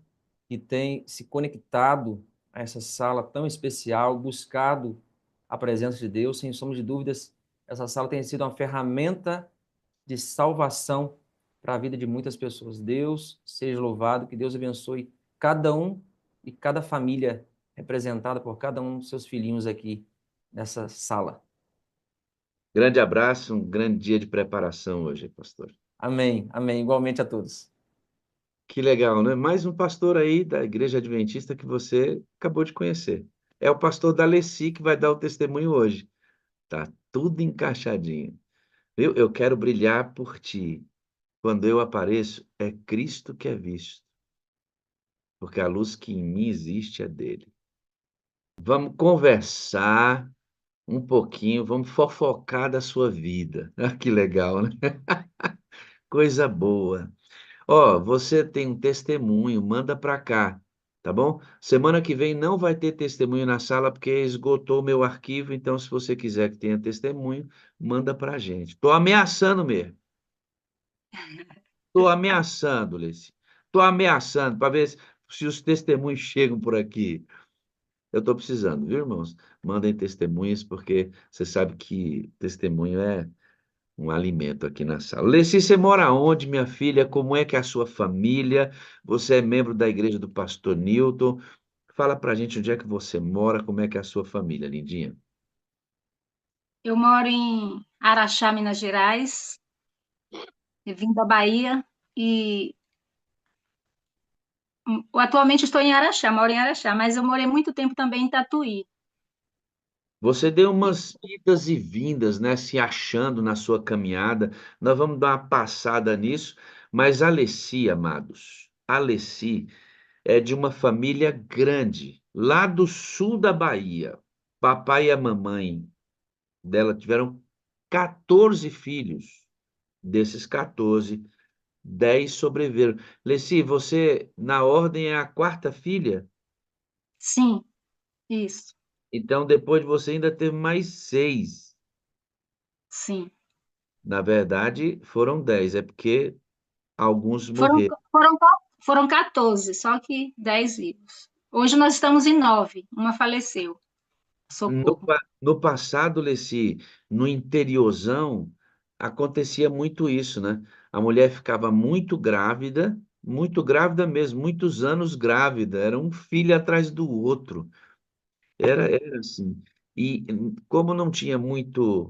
que tem se conectado a essa sala tão especial, buscado a presença de Deus. Sem sombra de dúvidas, essa sala tem sido uma ferramenta de salvação para a vida de muitas pessoas. Deus seja louvado, que Deus abençoe cada um e cada família representada por cada um dos seus filhinhos aqui nessa sala.
Grande abraço, um grande dia de preparação hoje, pastor.
Amém. Amém. Igualmente a todos.
Que legal, né? Mais um pastor aí da Igreja Adventista que você acabou de conhecer. É o pastor Daleci que vai dar o testemunho hoje. Tá tudo encaixadinho. Eu quero brilhar por ti. Quando eu apareço, é Cristo que é visto, porque a luz que em mim existe é dele. Vamos conversar um pouquinho, vamos fofocar da sua vida. Ah, que legal, né? Coisa boa. Ó, você tem um testemunho, manda para cá, tá bom? Semana que vem não vai ter testemunho na sala porque esgotou o meu arquivo, então se você quiser que tenha testemunho, manda pra gente. Tô ameaçando mesmo. Tô ameaçando, Leci. Tô ameaçando para ver se os testemunhos chegam por aqui. Eu tô precisando, viu, irmãos? Mandem testemunhos porque você sabe que testemunho é um alimento aqui na sala. Leci, você mora onde, minha filha? Como é que é a sua família? Você é membro da igreja do pastor Newton? Fala pra gente onde é que você mora, como é que é a sua família, lindinha.
Eu moro em Araxá, Minas Gerais, eu vim da Bahia e atualmente estou em Araxá, moro em Araxá, mas eu morei muito tempo também em Tatuí.
Você deu umas idas e vindas, né, se achando na sua caminhada. Nós vamos dar uma passada nisso, mas a Alessi, amados, a Alessi é de uma família grande, lá do sul da Bahia. Papai e a mamãe dela tiveram 14 filhos. Desses 14, 10 sobreviveram. Leci, você, na ordem, é a quarta filha?
Sim, isso,
Então, depois você ainda teve mais 6.
sim.
Na verdade, foram 10, é porque alguns
Foram,
morreram.
foram, foram 14, só que 10 vivos. Hoje nós estamos em 9, uma faleceu, Socorro.
No passado, Leci, no interiorzão, acontecia muito isso, né? A mulher ficava muito grávida mesmo, muitos anos grávida, era um filho atrás do outro. Era assim. E como não tinha muita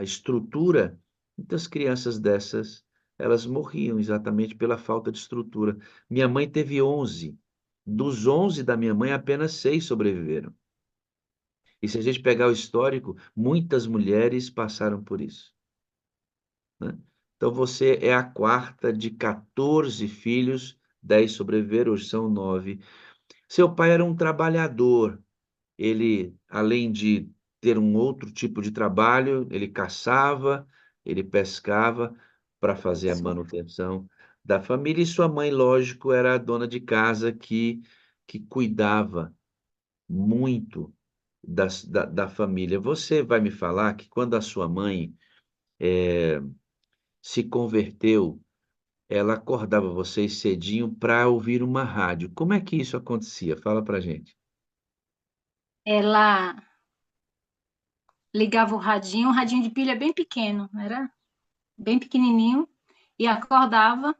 estrutura, muitas crianças dessas, elas morriam exatamente pela falta de estrutura. Minha mãe teve 11. Dos 11 da minha mãe, apenas 6 sobreviveram. E se a gente pegar o histórico, muitas mulheres passaram por isso, né? Então você é a quarta de 14 filhos, 10 sobreviveram, hoje são 9. Seu pai era um trabalhador. Ele, além de ter um outro tipo de trabalho, ele caçava, ele pescava para fazer a manutenção da família. E sua mãe, lógico, era a dona de casa que cuidava muito da família. Você vai me falar que quando a sua mãe se converteu, ela acordava vocês cedinho para ouvir uma rádio. Como é que isso acontecia? Fala para gente.
Ela ligava o radinho de pilha bem pequeno, não era? bem pequenininho, e acordava.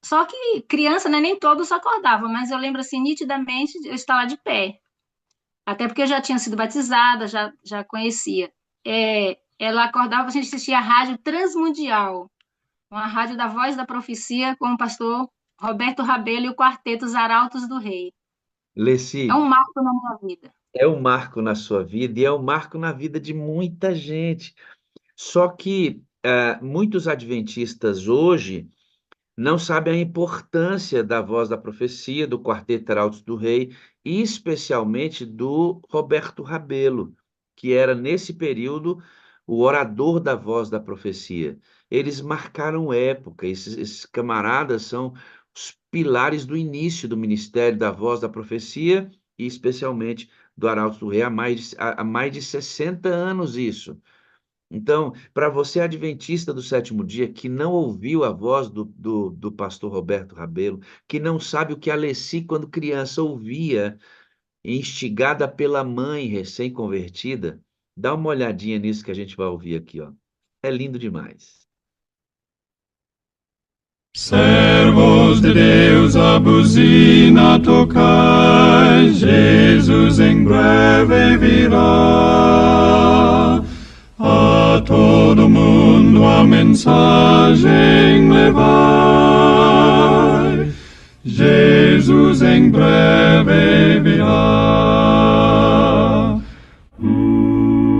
Só que criança, né, nem todos acordavam, mas eu lembro assim nitidamente de eu estar lá de pé. Até porque eu já tinha sido batizada, já conhecia. Ela acordava, a gente assistia a rádio Transmundial, uma rádio da Voz da Profecia com o pastor Roberto Rabelo e o quarteto Os Arautos do Rei. É
Leci,
um marco na minha vida.
é um marco na sua vida e é um marco na vida de muita gente. Só que muitos adventistas hoje não sabem a importância da Voz da Profecia, do Quarteto Arautos do Rei, e especialmente do Roberto Rabelo, que era, nesse período, o orador da Voz da Profecia. Eles marcaram época, esses camaradas são os pilares do início do ministério da Voz da Profecia, e especialmente do Arautos do Rei, há mais de 60 anos isso. Então, para você adventista do sétimo dia, que não ouviu a voz do pastor Roberto Rabelo, que não sabe o que a Alessi, quando criança, ouvia, instigada pela mãe recém-convertida, dá uma olhadinha nisso que a gente vai ouvir aqui, ó. É lindo demais.
Servos de Deus, a buzina tocai, Jesus em breve virá. A todo mundo a mensagem levai, Jesus em breve virá.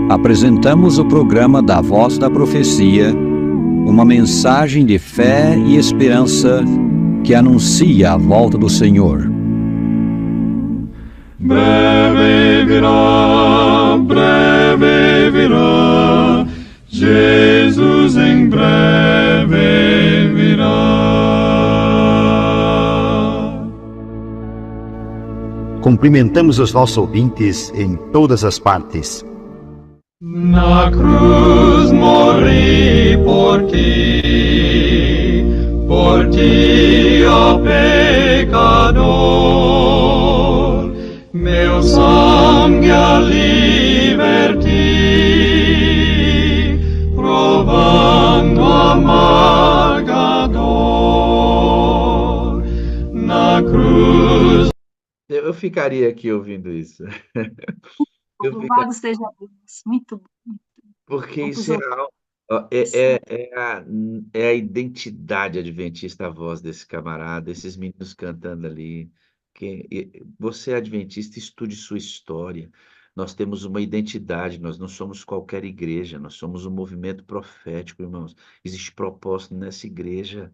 Apresentamos o programa da Voz da Profecia, uma mensagem de fé e esperança que anuncia a volta do Senhor.
Breve virá, Jesus em breve virá.
Cumprimentamos os nossos ouvintes em todas as partes.
Na cruz morri por ti, ó pecador, meu sangue ali verti, provando amarga dor. Na cruz.
Eu ficaria aqui ouvindo isso.
Louvado seja Deus. Muito bom.
Porque
Vamos
isso
ouvir.
é a identidade adventista, a voz desse camarada, esses meninos cantando ali. Você é adventista, estude sua história. Nós temos uma identidade, nós não somos qualquer igreja, nós somos um movimento profético, irmãos. Existe propósito nessa igreja.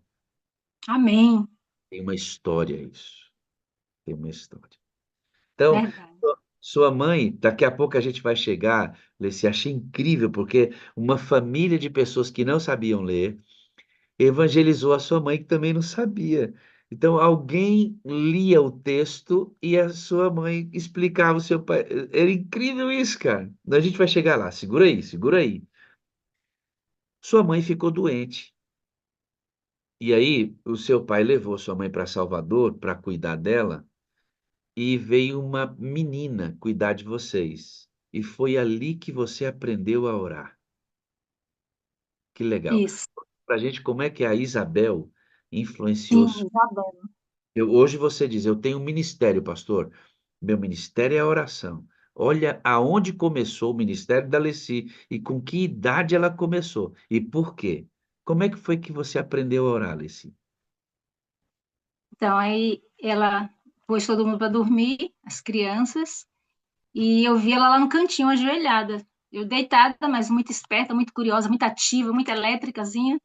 Amém.
Tem uma história isso. Tem uma história. Então,
Verdade.
sua mãe, daqui a pouco a gente vai chegar, Leci, achei incrível, porque uma família de pessoas que não sabiam ler evangelizou a sua mãe, que também não sabia. Então, alguém lia o texto e a sua mãe explicava o seu pai. Era incrível isso, cara. A gente vai chegar lá. Segura aí, segura aí. Sua mãe ficou doente. E aí, o seu pai levou sua mãe para Salvador para cuidar dela. E veio uma menina cuidar de vocês. E foi ali que você aprendeu a orar. Que legal.
Isso.
Para a gente, como é que a Isabel
Sim,
influenciou?
Isabel.
Hoje você diz, eu tenho um ministério, pastor. Meu ministério é a oração. Olha aonde começou o ministério da Leci e com que idade ela começou. E por quê? Como é que foi que você aprendeu a orar, Leci?
Então, aí ela pôs todo mundo para dormir, as crianças, e eu vi ela lá no cantinho, ajoelhada. Eu deitada, mas muito esperta, muito curiosa, muito ativa, muito elétricazinha.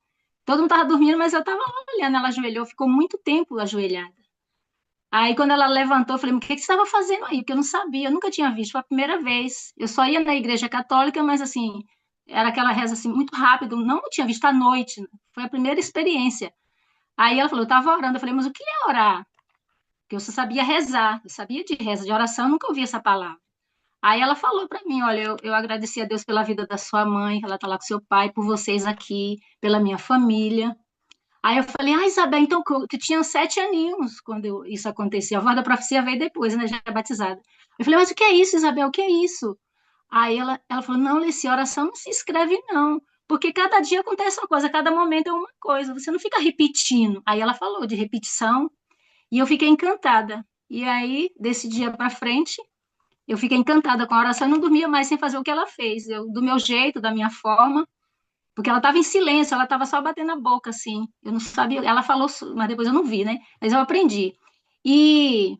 Todo mundo estava dormindo, mas eu estava olhando. Ela ajoelhou, ficou muito tempo ajoelhada. Aí, quando ela levantou, eu falei, o que você estava fazendo aí? Porque eu não sabia, eu nunca tinha visto, foi a primeira vez. Eu só ia na igreja católica, mas assim, era aquela reza assim, muito rápido, não tinha visto à noite. Foi a primeira experiência. Aí ela falou, eu estava orando. Eu falei, mas o que é orar? Porque eu só sabia rezar, eu sabia de reza, de oração, eu nunca ouvi essa palavra. Aí ela falou para mim, olha, eu agradeci a Deus pela vida da sua mãe, ela está lá com seu pai, por vocês aqui, pela minha família. Aí eu falei, Isabel, então tu tinha 7 aninhos quando isso aconteceu. A voz da profecia veio depois, né, já é batizada. Eu falei, mas o que é isso, Isabel, o que é isso? Aí ela falou, não, Leci, oração não se escreve, não. porque cada dia acontece uma coisa, cada momento é uma coisa, você não fica repetindo. Aí ela falou de repetição, e eu fiquei encantada. E aí, desse dia para frente, eu fiquei encantada com a oração, eu não dormia mais sem fazer o que ela fez, eu, do meu jeito, da minha forma, porque ela estava em silêncio, ela estava só batendo a boca, assim, eu não sabia, ela falou, mas depois eu não vi, né? Mas eu aprendi. E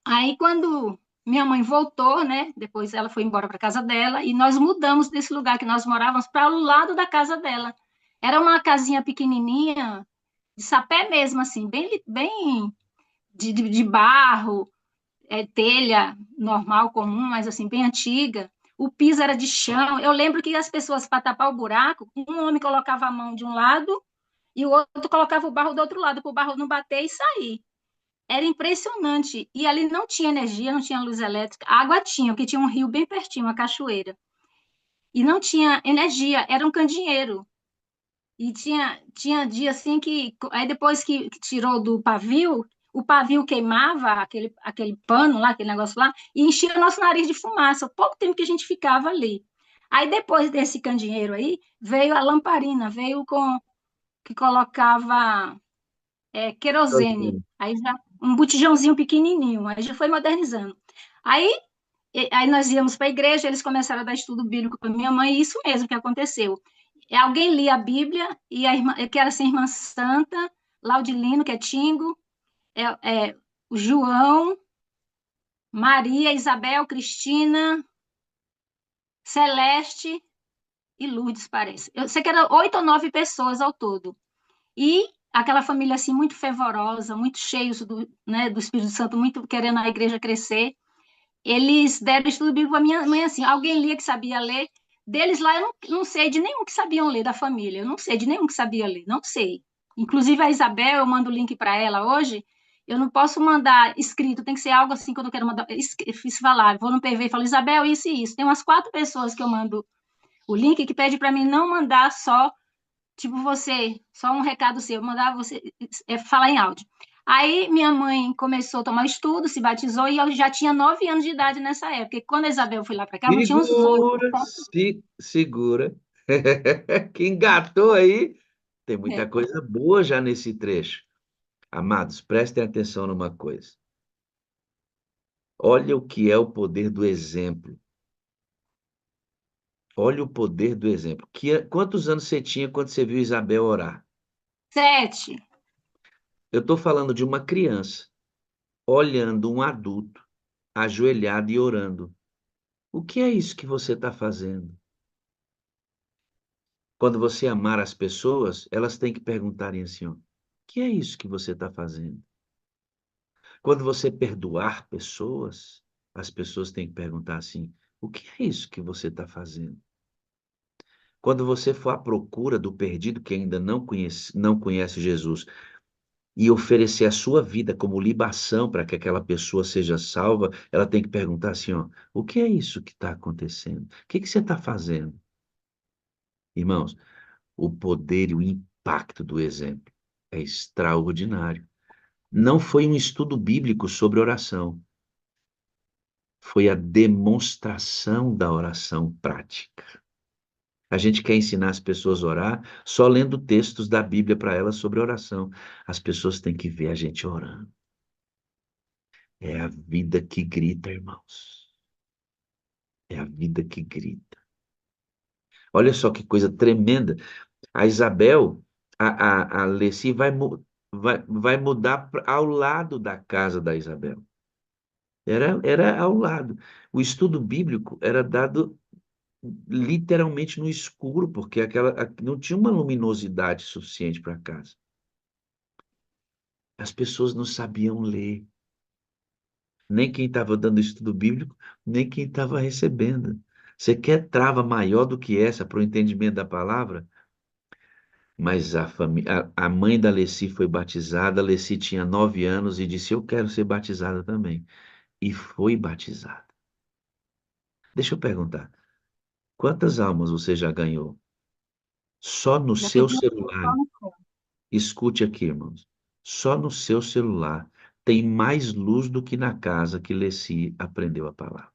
aí, quando minha mãe voltou, né? Depois ela foi embora para casa dela e nós mudamos desse lugar que nós morávamos para o lado da casa dela. Era uma casinha pequenininha, de sapé mesmo, assim, bem de barro, telha normal, comum, mas assim, bem antiga. O piso era de chão. Eu lembro que as pessoas, para tapar o buraco, um homem colocava a mão de um lado e o outro colocava o barro do outro lado, para o barro não bater e sair. Era impressionante. E ali não tinha energia, não tinha luz elétrica. A água tinha, porque tinha um rio bem pertinho, uma cachoeira. E não tinha energia, era um candeeiro. E tinha dia assim que. Aí depois que tirou do pavio, o pavio queimava aquele pano lá, aquele negócio lá, e enchia o nosso nariz de fumaça. O pouco tempo que a gente ficava ali. Aí depois desse candeeiro aí, veio a lamparina, veio com que colocava querosene. Aí já um botijãozinho pequenininho, aí já foi modernizando. Aí, aí nós íamos para a igreja, eles começaram a dar estudo bíblico para minha mãe, e isso mesmo que aconteceu. Alguém lia a Bíblia, e a irmã, que era assim, irmã Santa, Laudilino, que é Tingo, o João, Maria, Isabel, Cristina, Celeste e Lourdes, parece. Eu sei que eram 8 ou 9 pessoas ao todo. E aquela família assim muito fervorosa, muito cheios né, do Espírito Santo, muito querendo a igreja crescer. Eles deram estudo bíblico para minha mãe assim, alguém lia que sabia ler. Deles lá eu não sei de nenhum que sabiam ler da família. Eu não sei de nenhum que sabia ler, não sei. Inclusive a Isabel, eu mando o link para ela hoje. Eu não posso mandar escrito, tem que ser algo assim quando eu quero mandar. Fiz falar, vou no PV e falo, Isabel, isso e isso. Tem umas 4 pessoas que eu mando o link que pede para mim não mandar só tipo você, só um recado seu, mandar você falar em áudio. Aí minha mãe começou a tomar estudo, se batizou e eu já tinha 9 anos de idade nessa época. E quando a Isabel foi lá para cá, eu tinha uns 8.
Segura, segura. Que engatou aí. Tem muita
É.
coisa boa já nesse trecho. Amados, prestem atenção numa coisa. Olha o que é o poder do exemplo. Olha o poder do exemplo. Quantos anos você tinha quando você viu Isabel orar?
7.
Eu estou falando de uma criança olhando um adulto ajoelhado e orando. O que é isso que você está fazendo? Quando você amar as pessoas, elas têm que perguntarem assim, ó, o que é isso que você está fazendo? Quando você perdoar pessoas, as pessoas têm que perguntar assim, o que é isso que você está fazendo? Quando você for à procura do perdido que ainda não conhece Jesus e oferecer a sua vida como libação para que aquela pessoa seja salva, ela tem que perguntar assim, ó, o que é isso que está acontecendo? O que você está fazendo? Irmãos, o poder e o impacto do exemplo é extraordinário. Não foi um estudo bíblico sobre oração, foi a demonstração da oração prática. A gente quer ensinar as pessoas a orar só lendo textos da Bíblia para elas sobre oração. As pessoas têm que ver a gente orando. É a vida que grita, irmãos. É a vida que grita. Olha só que coisa tremenda. A Isabel, a Leci vai mudar ao lado da casa da Isabel. Era ao lado. O estudo bíblico era dado literalmente no escuro, porque não tinha uma luminosidade suficiente para a casa. As pessoas não sabiam ler, nem quem estava dando estudo bíblico, nem quem estava recebendo. Você quer trava maior do que essa para o entendimento da palavra? Mas a mãe da Leci foi batizada, a Leci tinha 9 anos e disse, eu quero ser batizada também. E foi batizada. Deixa eu perguntar, quantas almas você já ganhou? Só no
Já
seu
pedi
celular. Escute aqui, irmãos. Só no seu celular tem mais luz do que na casa que Leci aprendeu a palavra.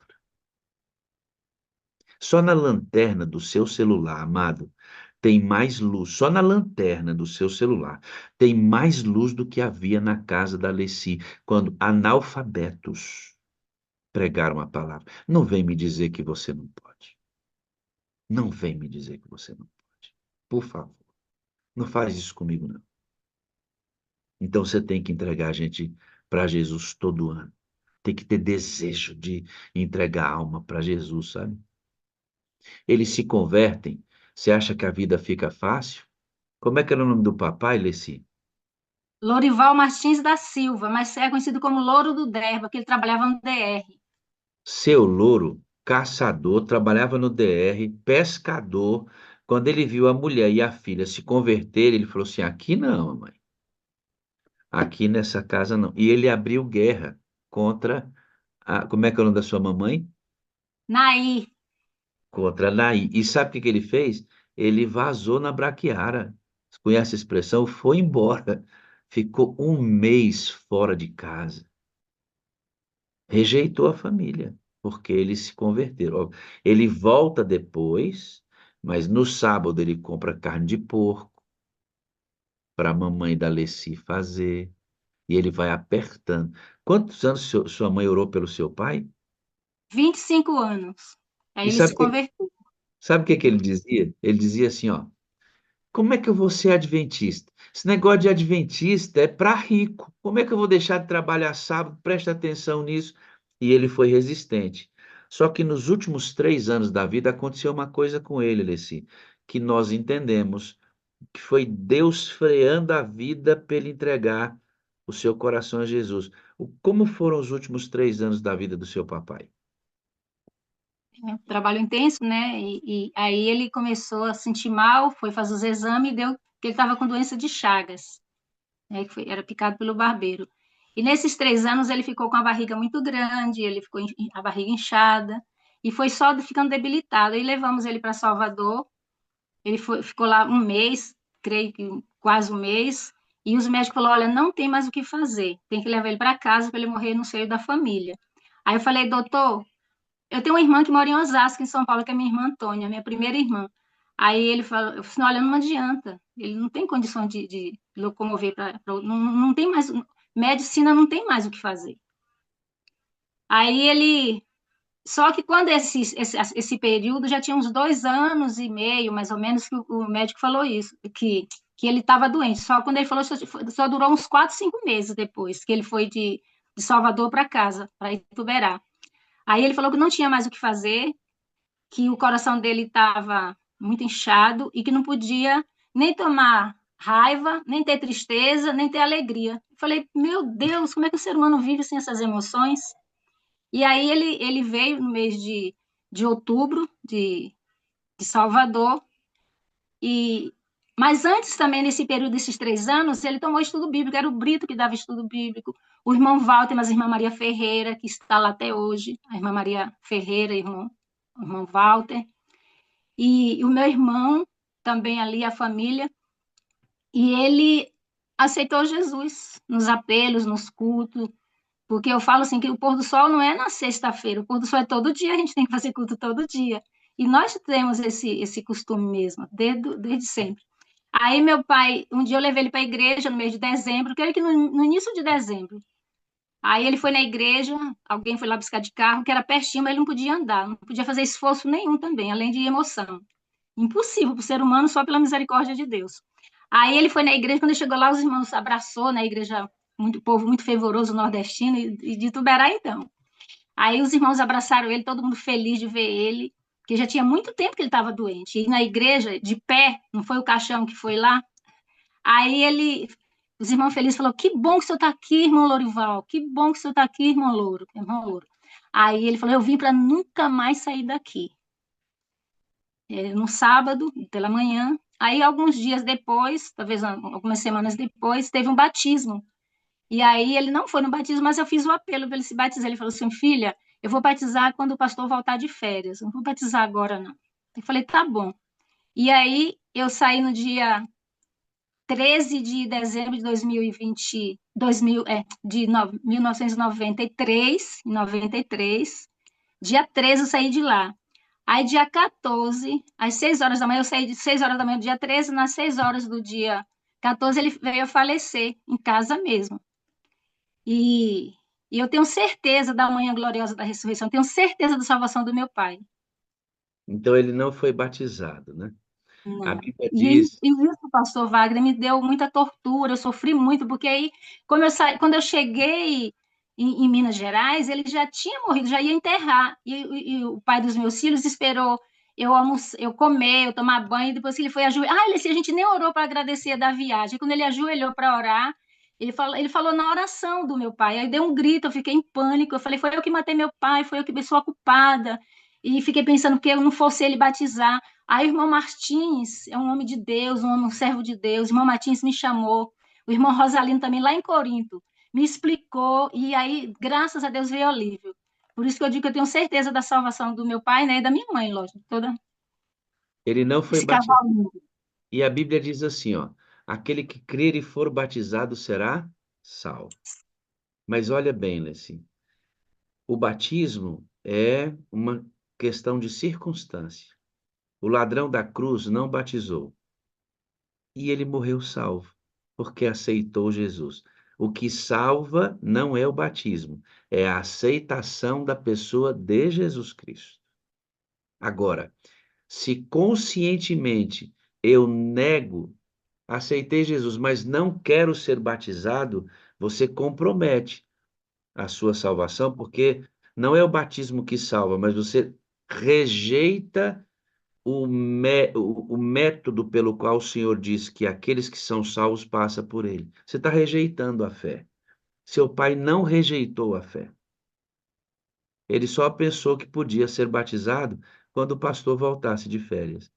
Só na lanterna do seu celular, amado, tem mais luz. Só na lanterna do seu celular tem mais luz do que havia na casa da Alessi, quando analfabetos pregaram a palavra. Não vem me dizer que você não pode. Não vem me dizer que você não pode. Por favor, não faz isso comigo, não. Então você tem que entregar a gente para Jesus todo ano. Tem que ter desejo de entregar a alma para Jesus, sabe? Eles se convertem. Você acha que a vida fica fácil? Como é que era o nome do papai, Leci?
Lorival Martins da Silva, mas é conhecido como Louro do Derba, que ele trabalhava no DR.
Seu Louro, caçador, trabalhava no DR, pescador. Quando ele viu a mulher e a filha se converterem, ele falou assim: aqui não, mãe. Aqui nessa casa não. E ele abriu guerra contra a. Como é que é o nome da sua mamãe?
Naí,
Contra a Naí. E sabe o que que ele fez? Ele vazou na braquiara. Você conhece a expressão? Foi embora. Ficou um mês fora de casa. Rejeitou a família, porque eles se converteram. Ó, ele volta depois, mas no sábado ele compra carne de porco para a mamãe da Leci fazer, e ele vai apertando. Quantos anos sua mãe orou pelo seu pai?
25 anos. Aí
E
ele se converteu.
sabe o que que ele dizia? Ele dizia assim, ó: como é que eu vou ser adventista? Esse negócio de adventista é para rico. Como é que eu vou deixar de trabalhar sábado? Presta atenção nisso. E ele foi resistente. Só que nos últimos 3 anos da vida aconteceu uma coisa com ele, Leci, que nós entendemos que foi Deus freando a vida para ele entregar o seu coração a Jesus. Como foram os últimos 3 anos da vida do seu papai?
Trabalho intenso, né? E aí ele começou a sentir mal, foi fazer os exames e deu que ele estava com doença de Chagas, né? Era picado pelo barbeiro. E nesses 3 anos ele ficou com a barriga muito grande, ele ficou a barriga inchada e foi só ficando debilitado. Aí levamos ele para Salvador, ficou lá um mês, creio que quase um mês, e os médicos falaram: olha, não tem mais o que fazer, tem que levar ele para casa para ele morrer no seio da família. Aí eu falei: doutor, eu tenho uma irmã que mora em Osasco, em São Paulo, que é minha irmã Antônia, minha primeira irmã. Aí ele falou, eu falei: olha, não adianta, ele não tem condição de locomover não tem mais, medicina não tem mais o que fazer. Aí ele, só que quando esse período já tinha uns 2 anos e meio, mais ou menos, que o médico falou isso, que ele estava doente. Só quando ele falou, só durou uns 4, 5 meses depois, que ele foi de Salvador para casa, para Ituberá. Aí ele falou que não tinha mais o que fazer, que o coração dele estava muito inchado e que não podia nem tomar raiva, nem ter tristeza, nem ter alegria. Eu falei: meu Deus, como é que o ser humano vive sem essas emoções? E aí ele veio no mês de outubro de Salvador, mas antes também, nesse período desses 3 anos, ele tomou estudo bíblico, era o Brito que dava estudo bíblico, o irmão Walter, mas a irmã Maria Ferreira, que está lá até hoje, a irmã Maria Ferreira, o irmão Walter, e o meu irmão, também ali, a família, e ele aceitou Jesus nos apelos, nos cultos, porque eu falo assim que o pôr do sol não é na sexta-feira, o pôr do sol é todo dia, a gente tem que fazer culto todo dia. E nós temos esse costume mesmo, desde sempre. Aí meu pai, um dia eu levei ele para a igreja no mês de dezembro, creio que no início de dezembro. Aí ele foi na igreja, alguém foi lá buscar de carro, que era pertinho, mas ele não podia andar, não podia fazer esforço nenhum também, além de emoção. Impossível para o ser humano, só pela misericórdia de Deus. Aí ele foi na igreja, quando ele chegou lá, os irmãos abraçou na igreja, muito povo muito fervoroso nordestino e de Ituberá, então. Aí os irmãos abraçaram ele, todo mundo feliz de ver ele, porque já tinha muito tempo que ele estava doente. E na igreja, de pé, não foi o caixão que foi lá. Aí os irmãos felizes falaram: que bom que o senhor está aqui, irmão Lorival, que bom que o senhor está aqui, irmão Louro. Aí ele falou: eu vim para nunca mais sair daqui. No sábado, pela manhã. Aí, alguns dias depois, talvez algumas semanas depois, teve um batismo. E aí ele não foi no batismo, mas eu fiz o apelo para ele se batizar. Ele falou assim: filha, eu vou batizar quando o pastor voltar de férias, eu não vou batizar agora, não. Eu falei: tá bom. E aí eu saí no dia 13 de dezembro de 2020, de 1993, em 93, dia 13 eu saí de lá. Aí, dia 14, às 6 horas da manhã, eu saí de 6 horas da manhã do dia 13, nas 6 horas do dia 14, ele veio a falecer, em casa mesmo. E, e eu tenho certeza da manhã gloriosa da ressurreição, tenho certeza da salvação do meu pai.
Então ele não foi batizado, né? A
Não.
Bíblia
E
diz,
isso, pastor Wagner, me deu muita tortura, eu sofri muito, porque aí, quando eu cheguei em Minas Gerais, ele já tinha morrido, já ia enterrar. E o pai dos meus filhos esperou eu comer, eu tomar banho, e depois que ele foi ajoelhar. Ah, a gente nem orou para agradecer da viagem. Quando ele ajoelhou para orar, ele falou na oração do meu pai. Aí deu um grito, eu fiquei em pânico. Eu falei, foi eu que matei meu pai, foi eu que sou a culpada. E fiquei pensando que eu não fosse ele batizar. Aí o irmão Martins é um homem de Deus, um servo de Deus. O irmão Martins me chamou. O irmão Rosalino também, lá em Corinto, me explicou. E aí, graças a Deus, veio alívio. Por isso que eu digo que eu tenho certeza da salvação do meu pai, né, e da minha mãe, lógico. Todo
ele não foi
esse
batizado.
casal lindo.
E a Bíblia diz assim, ó, aquele que crer e for batizado será salvo. Mas olha bem, Leci, o batismo é uma questão de circunstância. O ladrão da cruz não batizou e ele morreu salvo, porque aceitou Jesus. O que salva não é o batismo, é a aceitação da pessoa de Jesus Cristo. Agora, se conscientemente eu nego, aceitei Jesus, mas não quero ser batizado, você compromete a sua salvação, porque não é o batismo que salva, mas você rejeita o método pelo qual o Senhor diz que aqueles que são salvos passam por ele. Você está rejeitando a fé. Seu pai não rejeitou a fé. Ele só pensou que podia ser batizado quando o pastor voltasse de férias.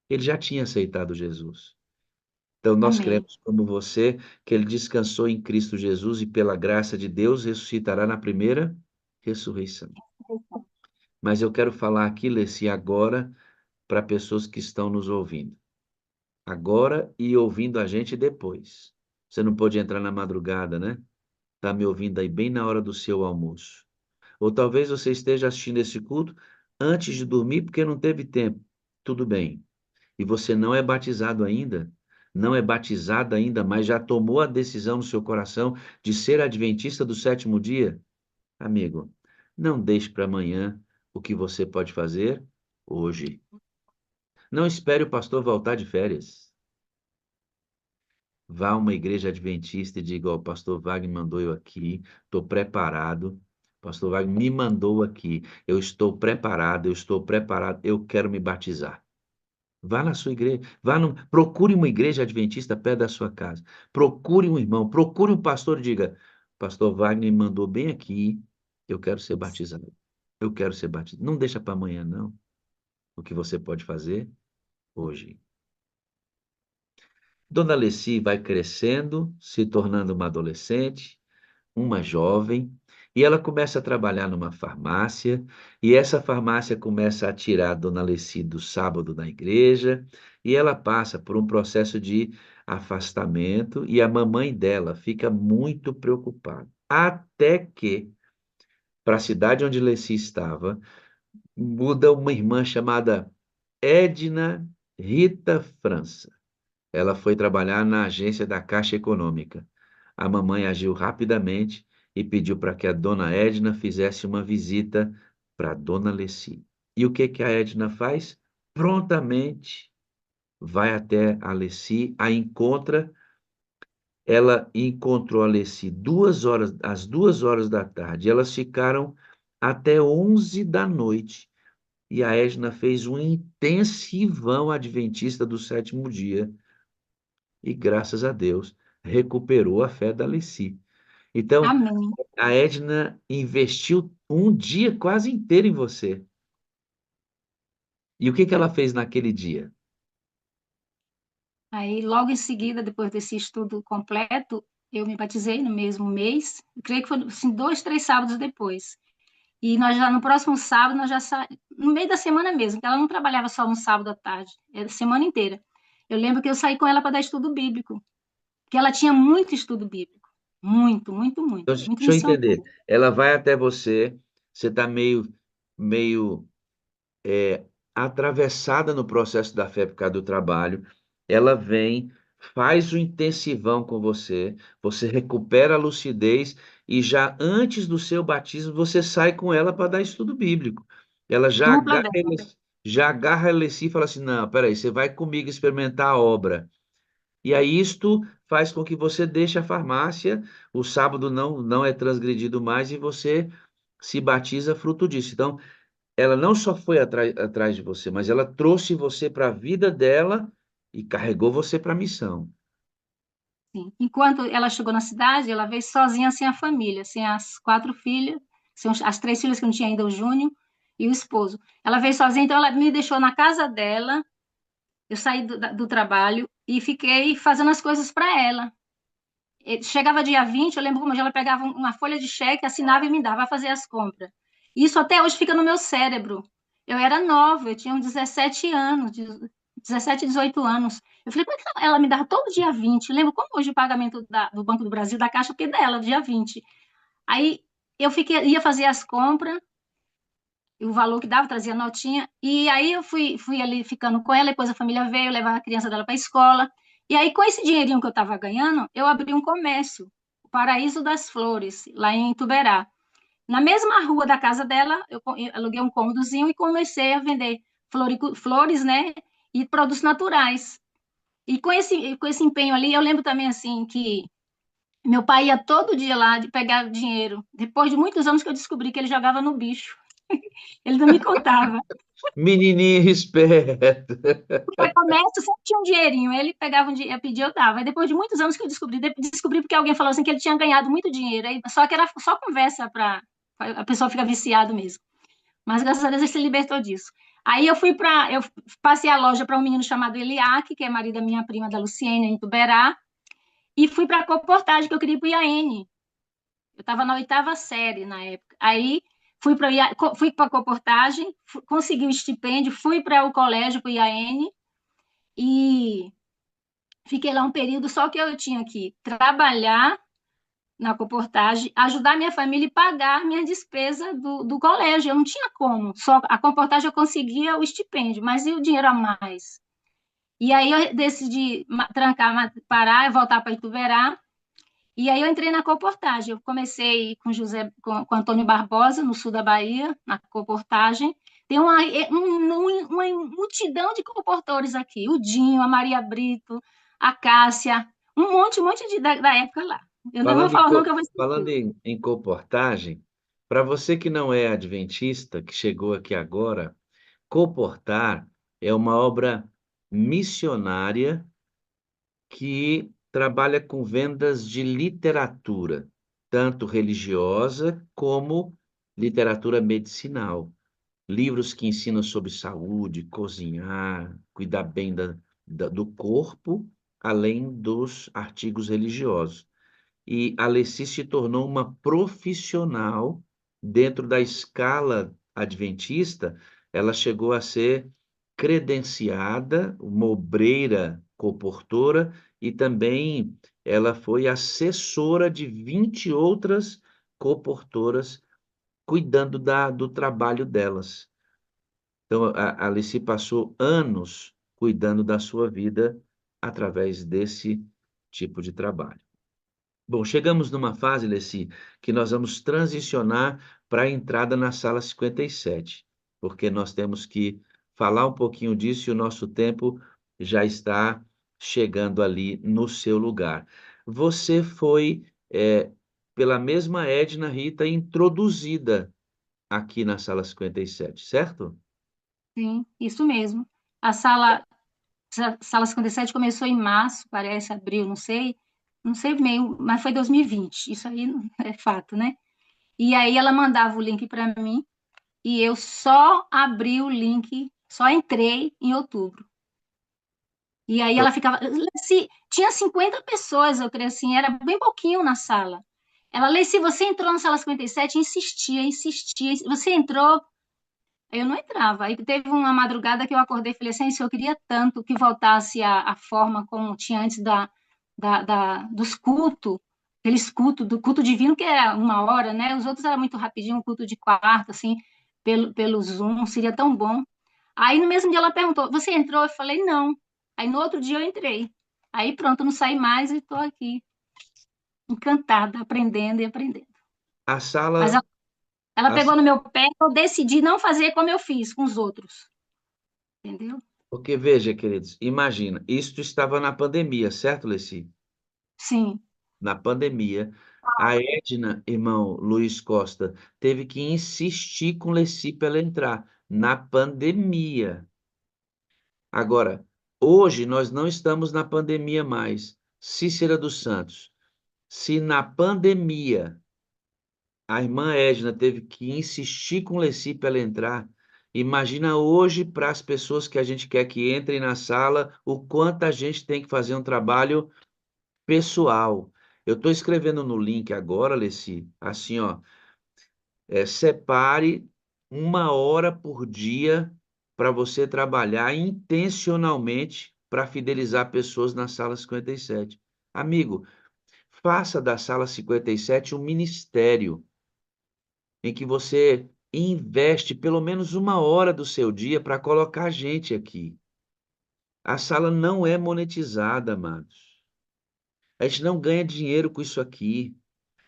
Ele já tinha aceitado Jesus. Então, nós
Amém.
cremos como você, que ele descansou em Cristo Jesus e, pela graça de Deus, ressuscitará na primeira ressurreição. Mas eu quero falar aqui, Leci, agora, para pessoas que estão nos ouvindo. Agora e ouvindo a gente depois. Você não pode entrar na madrugada, né? Tá me ouvindo aí bem na hora do seu almoço. Ou talvez você esteja assistindo esse culto antes de dormir porque não teve tempo. Tudo bem. E você não é batizado ainda, não é batizado ainda, mas já tomou a decisão no seu coração de ser adventista do sétimo dia, amigo, não deixe para amanhã o que você pode fazer hoje. Não espere o pastor voltar de férias. Vá a uma igreja adventista e diga: ó, o pastor Wagner mandou eu aqui, estou preparado. O pastor Wagner me mandou aqui, eu estou preparado, eu quero me batizar. Vá na sua igreja, procure uma igreja adventista perto da sua casa. Procure um irmão, procure um pastor e diga: Pastor Wagner me mandou bem aqui, eu quero ser batizado. Eu quero ser batizado. Não deixa para amanhã, não. O que você pode fazer hoje. Dona Alessi vai crescendo, se tornando uma adolescente, uma jovem, e ela começa a trabalhar numa farmácia, e essa farmácia começa a tirar a Dona Alessi do sábado na igreja, e ela passa por um processo de afastamento, e a mamãe dela fica muito preocupada. Até que, para a cidade onde Alessi estava, muda uma irmã chamada Edna Rita França. Ela foi trabalhar na agência da Caixa Econômica. A mamãe agiu rapidamente e pediu para que a dona Edna fizesse uma visita para a dona Alessi. E o que que a Edna faz? Prontamente vai até a Alessi, a encontra. Ela encontrou a Alessi às 2 horas da tarde. Elas ficaram até 11 da noite. E a Edna fez um intensivão adventista do sétimo dia e, graças a Deus, recuperou a fé da Alessi. Então,
Amém.
a Edna investiu um dia quase inteiro em você. E o que que ela fez naquele dia?
Aí, logo em seguida, depois desse estudo completo, eu me batizei no mesmo mês. Eu creio que foi assim, 2, 3 sábados depois. E nós já no próximo sábado, no meio da semana mesmo, que ela não trabalhava só no sábado à tarde, era a semana inteira. Eu lembro que eu saí com ela para dar estudo bíblico, porque ela tinha muito estudo bíblico. Muito, muito, muito.
Então,
Muito
deixa eu entender.
missionária.
Ela vai até você, você está meio atravessada no processo da fé por causa do trabalho, ela vem, faz o intensivão com você, você recupera a lucidez e já antes do seu batismo você sai com ela para dar estudo bíblico. Ela
Dupla bem.
já agarra ele e fala assim: não, peraí, você vai comigo experimentar a obra. E aí isto faz com que você deixe a farmácia, o sábado não é transgredido mais e você se batiza fruto disso. Então, ela não só foi atrás de você, mas ela trouxe você para a vida dela e carregou você para a missão.
Sim. Enquanto ela chegou na cidade, ela veio sozinha, sem a família, sem as 4 filhas, sem as 3 filhas que não tinha ainda, o Júnior e o esposo. Ela veio sozinha, então ela me deixou na casa dela. Eu saí do trabalho e fiquei fazendo as coisas para ela. Chegava dia 20, eu lembro como ela pegava uma folha de cheque, assinava e me dava, vai fazer as compras. Isso até hoje fica no meu cérebro. Eu era nova, eu tinha uns 17 anos, 17, 18 anos. Eu falei, como é que ela me dava todo dia 20? Eu lembro como hoje o pagamento do Banco do Brasil, da Caixa, porque dela, dia 20. Aí eu ia fazer as compras, o valor que dava, trazia notinha, e aí eu fui ali ficando com ela, depois a família veio levar a criança dela para a escola, e aí com esse dinheirinho que eu estava ganhando, eu abri um comércio, o Paraíso das Flores, lá em Ituberá. Na mesma rua da casa dela, eu aluguei um cômodozinho e comecei a vender flores, né, e produtos naturais. E com esse empenho ali, eu lembro também, assim, que meu pai ia todo dia lá de pegar dinheiro, depois de muitos anos que eu descobri que ele jogava no bicho. Ele não me contava.
Menininho esperto.
Porque comércio sempre tinha um dinheirinho. Ele pegava um dinheiro, pedia, eu dava. Aí depois de muitos anos que eu descobri porque alguém falou assim que ele tinha ganhado muito dinheiro. Aí, só que era só conversa para a pessoa ficar viciado mesmo. Mas graças a Deus ele se libertou disso. Aí eu passei a loja para um menino chamado Eliaque, que é marido da minha prima da Luciene, em Tuberá, e fui para a Coportagem, que eu queria ir para o IAN. Eu estava na 8ª série na época. Aí fui para a Coportagem, consegui um estipêndio, fui para o colégio, para o IAN, e fiquei lá um período, só que eu tinha que trabalhar na comportagem, ajudar minha família e pagar minha despesa do colégio. Eu não tinha como. Só a comportagem eu conseguia o estipêndio, mas e o dinheiro a mais? E aí eu decidi trancar, parar, voltar para Ituverá. E aí eu entrei na comportagem. Eu comecei com Antônio Barbosa, no sul da Bahia, na comportagem. Tem uma multidão de comportores aqui. O Dinho, a Maria Brito, a Cássia, um monte da época lá. Eu não vou falar o nome que eu vou
Falando
esquecer.
em comportagem, para você que não é adventista, que chegou aqui agora, Comportar é uma obra missionária que trabalha com vendas de literatura, tanto religiosa como literatura medicinal. Livros que ensinam sobre saúde, cozinhar, cuidar bem do corpo, além dos artigos religiosos. E a Alessi se tornou uma profissional dentro da escala adventista, ela chegou a ser credenciada, uma obreira comportora, e também ela foi assessora de 20 outras comportoras, cuidando do trabalho delas. Então, a Alessi passou anos cuidando da sua vida através desse tipo de trabalho. Bom, chegamos numa fase, Leci, que nós vamos transicionar para a entrada na sala 57, porque nós temos que falar um pouquinho disso e o nosso tempo já está chegando ali no seu lugar. Você foi, pela mesma Edna Rita, introduzida aqui na sala 57, certo?
Sim, isso mesmo. A sala 57 começou em março, parece, abril, não sei meio, mas foi 2020, isso aí é fato, né? E aí ela mandava o link para mim e eu só abri o link, só entrei em outubro. E aí ela ficava, se tinha 50 pessoas, eu creio assim, era bem pouquinho na sala. Ela, Leci, você entrou na sala 57, insistia, você entrou? Eu não entrava. Aí teve uma madrugada que eu acordei e falei assim, se eu queria tanto que voltasse a forma como tinha antes dos cultos, aqueles cultos, do culto divino, que era 1 hora, né? Os outros era muito rapidinho, um culto de quarto, assim, pelo Zoom, seria tão bom. Aí no mesmo dia ela perguntou, você entrou? Eu falei, não. Aí no outro dia eu entrei. Aí pronto, eu não saí mais e estou aqui, encantada, aprendendo e aprendendo.
A
Mas
sala,
ela
a
pegou no meu pé, eu decidi não fazer como eu fiz com os outros, entendeu?
Porque veja, queridos, imagina, isto estava na pandemia, certo, Leci?
Sim.
Na pandemia, a Edna, irmão Luiz Costa, teve que insistir com Leci para ela entrar na pandemia. Agora, hoje nós não estamos na pandemia mais. Cícera dos Santos, se na pandemia a irmã Edna teve que insistir com Leci para ela entrar, imagina hoje para as pessoas que a gente quer que entrem na sala, o quanto a gente tem que fazer um trabalho pessoal. Eu estou escrevendo no link agora, Leci, assim, ó, separe 1 hora por dia para você trabalhar intencionalmente para fidelizar pessoas na sala 57. Amigo, faça da sala 57 um ministério em que você investe pelo menos 1 hora do seu dia para colocar gente aqui. A sala não é monetizada, amados. A gente não ganha dinheiro com isso aqui.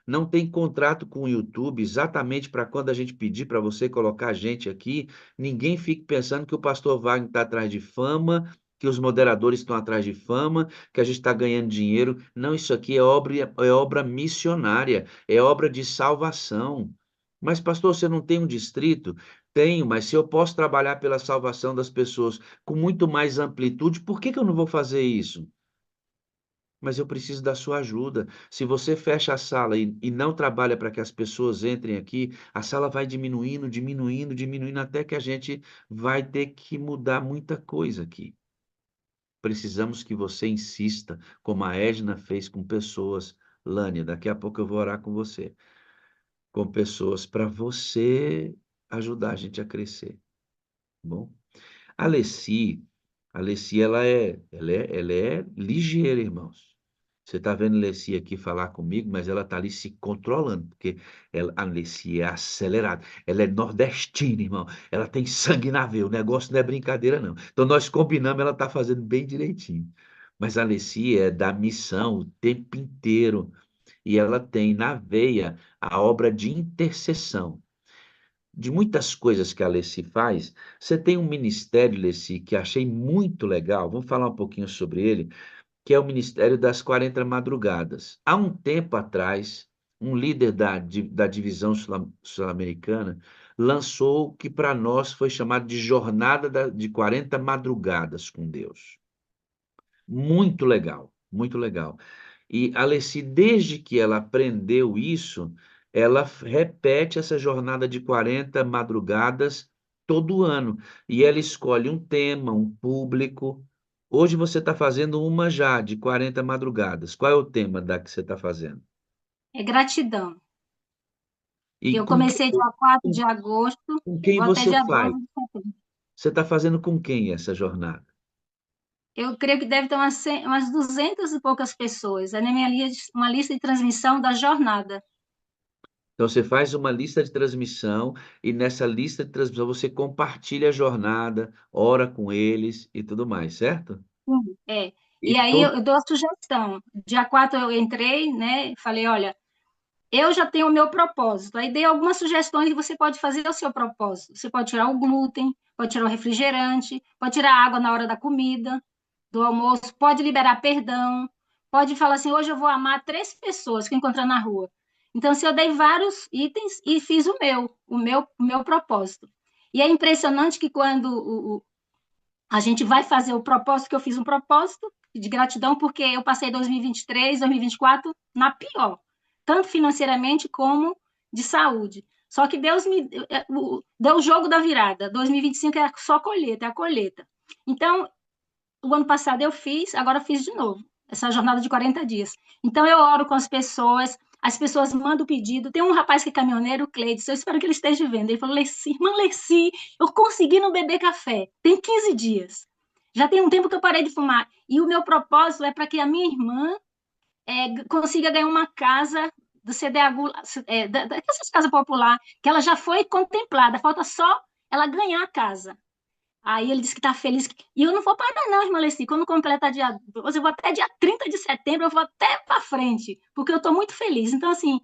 Não tem contrato com o YouTube exatamente para quando a gente pedir para você colocar gente aqui, ninguém fique pensando que o pastor Wagner está atrás de fama, que os moderadores estão atrás de fama, que a gente está ganhando dinheiro. Não, isso aqui é obra missionária, é obra de salvação. Mas, pastor, você não tem um distrito? Tenho, mas se eu posso trabalhar pela salvação das pessoas com muito mais amplitude, por que que eu não vou fazer isso? Mas eu preciso da sua ajuda. Se você fecha a sala e não trabalha para que as pessoas entrem aqui, a sala vai diminuindo, diminuindo, diminuindo, até que a gente vai ter que mudar muita coisa aqui. Precisamos que você insista, como a Edna fez com pessoas. Lânia, daqui a pouco eu vou orar com você. Com pessoas para você ajudar a gente a crescer, tá bom? A Alessi, a Alessi, ela é ligeira, irmãos. Você está vendo a Alessi aqui falar comigo, mas ela está ali se controlando, porque a Alessi é acelerada. Ela é nordestina, irmão. Ela tem sangue na veia. O negócio não é brincadeira, não. Então nós combinamos, ela está fazendo bem direitinho. Mas a Alessi é da missão o tempo inteiro. E ela tem na veia a obra de intercessão de muitas coisas que a Alessi faz, você tem um ministério, Alessi, que achei muito legal, vamos falar um pouquinho sobre ele, que é o Ministério das 40 Madrugadas. Há um tempo atrás, um líder da divisão sul-americana lançou o que para nós foi chamado de Jornada de 40 Madrugadas com Deus. Muito legal, muito legal. E a Alessi, desde que ela aprendeu isso, ela repete essa jornada de 40 madrugadas todo ano. E ela escolhe um tema, um público. Hoje você está fazendo uma já, de 40 madrugadas. Qual é o tema da que você está fazendo?
É gratidão.
E
Eu comecei dia 4 de agosto,
com quem
vou até
você
dia
faz?
12 de setembro.
Você está fazendo com quem essa jornada?
Eu creio que deve ter umas 200 e poucas pessoas. É na minha uma lista de transmissão da jornada.
Então, você faz uma lista de transmissão e nessa lista de transmissão você compartilha a jornada, ora com eles e tudo mais, certo?
Sim. É.
E
E aí
todo
eu dou a sugestão. Dia 4 eu entrei, né? Falei, olha, eu já tenho o meu propósito. Aí dei algumas sugestões que você pode fazer o seu propósito. Você pode tirar o glúten, pode tirar o refrigerante, pode tirar a água na hora da comida, do almoço, pode liberar perdão, pode falar assim, hoje eu vou amar 3 pessoas que eu encontrar na rua. Então, se eu dei vários itens e fiz o meu propósito. E é impressionante que quando a gente vai fazer o propósito, que eu fiz um propósito de gratidão, porque eu passei 2023, 2024 na pior, tanto financeiramente como de saúde. Só que Deus me deu o jogo da virada. 2025 é só colheita, é a colheita. Então, o ano passado eu fiz, agora eu fiz de novo, essa jornada de 40 dias. Então, eu oro com as pessoas mandam o pedido. Tem um rapaz que é caminhoneiro, o Cleides, eu espero que ele esteja vendo. Ele falou, Leci, irmã Leci, eu consegui não beber café. Tem 15 dias. Já tem um tempo que eu parei de fumar. E o meu propósito é para que a minha irmã consiga ganhar uma casa do CDHU, dessas casas populares, que ela já foi contemplada, falta só ela ganhar a casa. Aí ele disse que está feliz. E eu não vou parar, não, irmã Leci. Quando completar dia 12, eu vou até dia 30 de setembro, eu vou até para frente, porque eu estou muito feliz. Então, assim,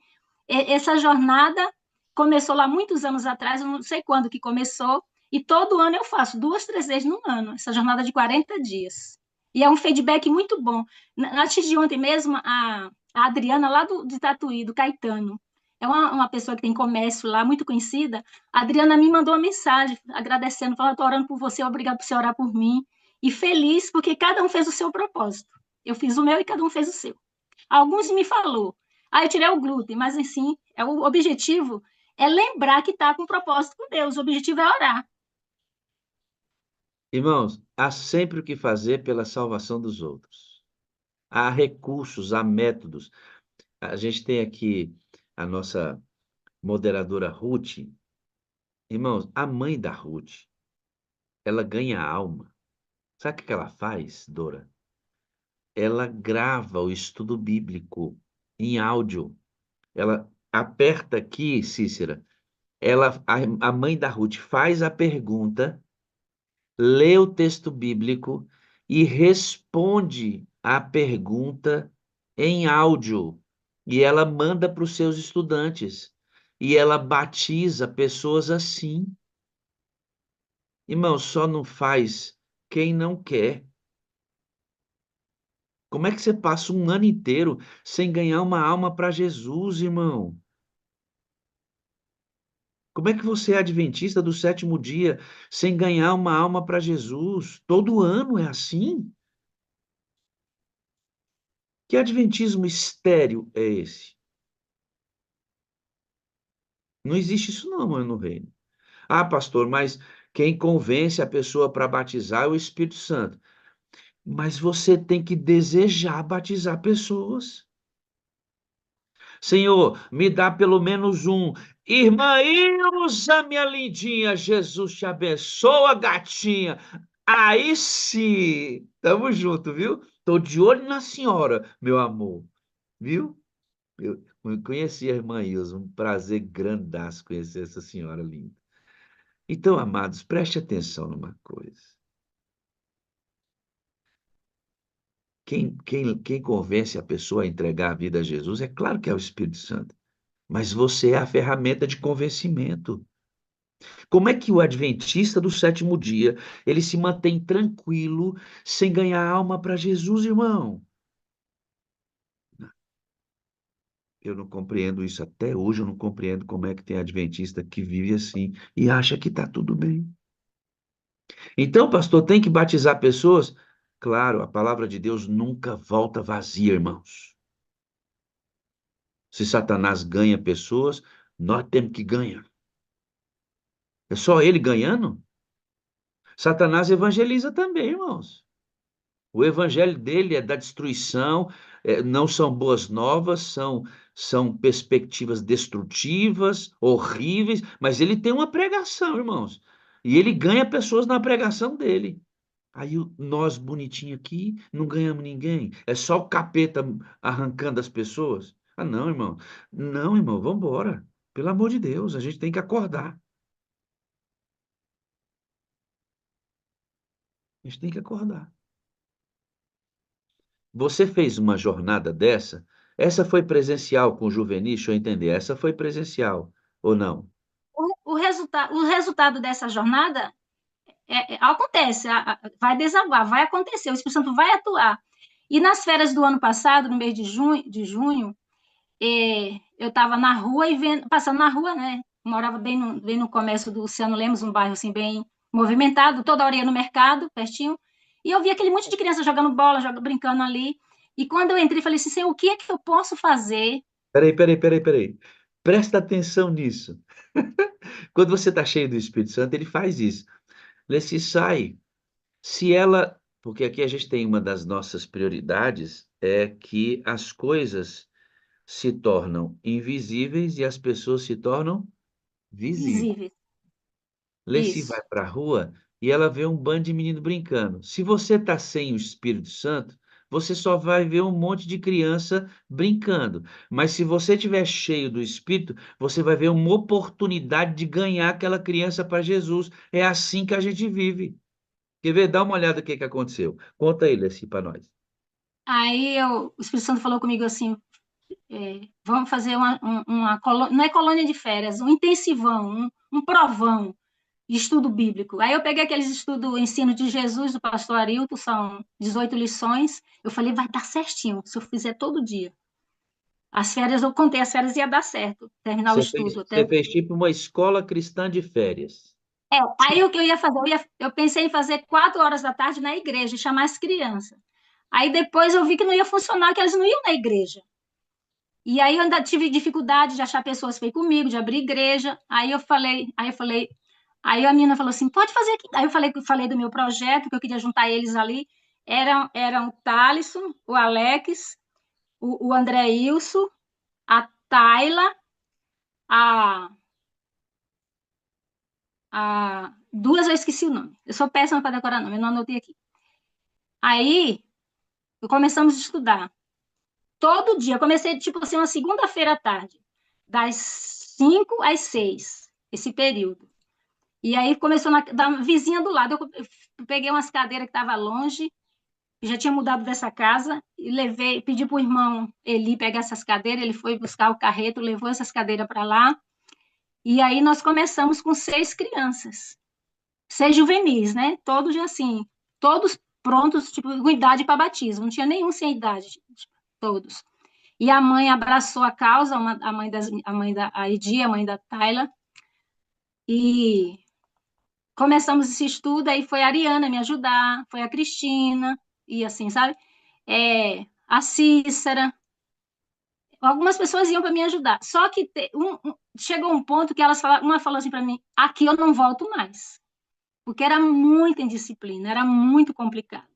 essa jornada começou lá muitos anos atrás, eu não sei quando que começou, e todo ano eu faço 2, 3 vezes no ano, essa jornada de 40 dias. E é um feedback muito bom. Antes de ontem mesmo, a Adriana, lá de Tatuí, do Caetano, é uma pessoa que tem comércio lá, muito conhecida. A Adriana me mandou uma mensagem agradecendo, falando: estou orando por você, obrigado por você orar por mim. E feliz porque cada um fez o seu propósito. Eu fiz o meu e cada um fez o seu. Alguns me falou: eu tirei o glúten, mas assim, o objetivo é lembrar que está com propósito com Deus. O objetivo é orar.
Irmãos, há sempre o que fazer pela salvação dos outros. Há recursos, há métodos. A gente tem aqui a nossa moderadora Ruth. Irmãos, a mãe da Ruth, ela ganha alma. Sabe o que ela faz, Dora? Ela grava o estudo bíblico em áudio. Ela aperta aqui, Cícera. A mãe da Ruth faz a pergunta, lê o texto bíblico e responde a pergunta em áudio. E ela manda para os seus estudantes. E ela batiza pessoas assim. Irmão, só não faz quem não quer. Como é que você passa um ano inteiro sem ganhar uma alma para Jesus, irmão? Como é que você é adventista do sétimo dia sem ganhar uma alma para Jesus? Todo ano é assim? Que adventismo estéril é esse? Não existe isso não, mano, no reino. Ah, pastor, mas quem convence a pessoa para batizar é o Espírito Santo. Mas você tem que desejar batizar pessoas. Senhor, me dá pelo menos um. Irmã Ilza, minha lindinha, Jesus te abençoa, gatinha. Aí sim, tamo junto, viu? Tô de olho na senhora, meu amor, viu? Eu conheci a irmã Ilza, um prazer grandaço conhecer essa senhora linda. Então, amados, preste atenção numa coisa. Quem convence a pessoa a entregar a vida a Jesus, é claro que é o Espírito Santo. Mas você é a ferramenta de convencimento. Como é que o adventista do sétimo dia, ele se mantém tranquilo, sem ganhar alma para Jesus, irmão? Eu não compreendo isso até hoje, eu não compreendo como é que tem adventista que vive assim e acha que está tudo bem. Então, pastor, tem que batizar pessoas? Claro, a palavra de Deus nunca volta vazia, irmãos. Se Satanás ganha pessoas, nós temos que ganhar. É só ele ganhando? Satanás evangeliza também, irmãos. O evangelho dele é da destruição, não são boas novas, são perspectivas destrutivas, horríveis, mas ele tem uma pregação, irmãos. E ele ganha pessoas na pregação dele. Aí nós, bonitinho aqui, não ganhamos ninguém. É só o capeta arrancando as pessoas. Ah, não, irmão. Não, irmão, vamos embora. Pelo amor de Deus, a gente tem que acordar. A gente tem que acordar. Você fez uma jornada dessa? Essa foi presencial com o juvenis, deixa eu entender. Essa foi presencial ou não?
O resultado dessa jornada acontece, vai desaguar, vai acontecer, o Espírito Santo vai atuar. E nas férias do ano passado, no mês de junho, eu estava na rua e passando na rua, né? Morava bem no comércio do Luciano Lemos, um bairro assim bem movimentado, toda hora ia no mercado, pertinho, e eu vi aquele monte de criança jogando bola, brincando ali. E quando eu entrei, falei assim: Senhor, o que é que eu posso fazer?
Peraí. Presta atenção nisso. Quando você está cheio do Espírito Santo, ele faz isso. Leci sai. Se ela. Porque aqui a gente tem uma das nossas prioridades, é que as coisas se tornam invisíveis e as pessoas se tornam visíveis.
Visível.
Leci
Isso.
vai para a rua e ela vê um bando de menino brincando. Se você está sem o Espírito Santo, você só vai ver um monte de criança brincando. Mas se você estiver cheio do Espírito, você vai ver uma oportunidade de ganhar aquela criança para Jesus. É assim que a gente vive. Quer ver? Dá uma olhada no que aconteceu. Conta aí, Leci, para nós.
Aí o Espírito Santo falou comigo assim, vamos fazer uma colônia, não é colônia de férias, um intensivão, um provão de estudo bíblico. Aí eu peguei aqueles estudos, o ensino de Jesus, do pastor Arilton, são 18 lições. Eu falei, vai dar certinho, se eu fizer todo dia. As férias, eu contei, as férias ia dar certo, terminar o estudo.
Você fez tipo uma escola cristã de férias.
Aí o que eu ia fazer? Eu pensei em fazer 4 horas da tarde na igreja, e chamar as crianças. Aí depois eu vi que não ia funcionar, que elas não iam na igreja. E aí eu ainda tive dificuldade de achar pessoas para ir comigo, de abrir igreja. Aí a menina falou assim, pode fazer aqui. Aí eu falei do meu projeto, que eu queria juntar eles ali. Eram o Thalisson, o Alex, o André Ilso, a Tayla, a, duas eu esqueci o nome. Eu sou péssima para decorar nome, eu não anotei aqui. Aí começamos a estudar. Todo dia, eu comecei tipo assim, uma segunda-feira à tarde, das 5 às 6, esse período. E aí começou da vizinha do lado. Eu peguei umas cadeiras que estavam longe, já tinha mudado dessa casa, e pedi para o irmão Eli pegar essas cadeiras, ele foi buscar o carreto, levou essas cadeiras para lá, e aí nós começamos com 6 crianças, 6 juvenis, né? Todos assim, todos prontos, tipo, com idade para batismo, não tinha nenhum sem idade, todos. E a mãe abraçou a causa, a mãe da Aidi, a mãe da Tayla, e começamos esse estudo, aí foi a Ariana me ajudar, foi a Cristina, e assim, sabe? A Cícera, algumas pessoas iam para me ajudar. Só que chegou um ponto que uma falou assim para mim, aqui eu não volto mais. Porque era muita indisciplina, era muito complicado.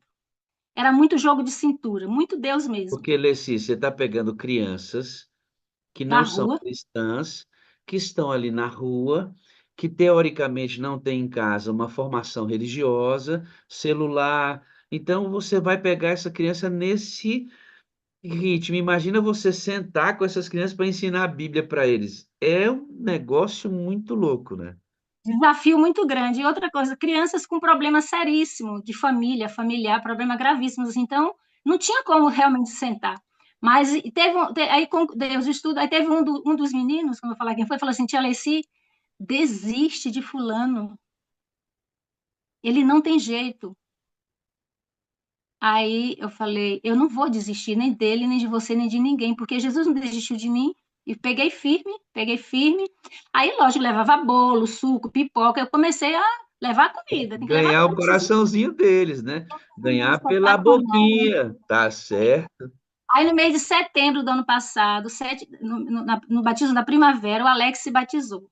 Era muito jogo de cintura, muito Deus mesmo.
Porque, Leci, você está pegando crianças que
Da
não são
rua,
cristãs, que estão ali na rua, que teoricamente não têm em casa uma formação religiosa, celular. Então, você vai pegar essa criança nesse ritmo. Imagina você sentar com essas crianças para ensinar a Bíblia para eles. É um negócio muito louco, né?
desafio muito grande. E outra coisa, crianças com problemas seríssimos de família, familiar, problemas gravíssimos. Então, não tinha como realmente sentar. Mas aí com Deus estudo, aí teve um dos meninos, como eu falar quem foi, falou assim, tia Alessi, desiste de fulano. Ele não tem jeito. Aí eu falei, eu não vou desistir nem dele, nem de você, nem de ninguém, porque Jesus não desistiu de mim. E peguei firme, peguei firme. Aí, lógico, levava bolo, suco, pipoca. Eu comecei a levar comida, tem que levar
Ganhar o
comida.
coraçãozinho deles, né? Ganhar pela
Espetacular.
boquinha, tá certo?
Aí, no mês de setembro do ano passado, no batismo da primavera, o Alex se batizou.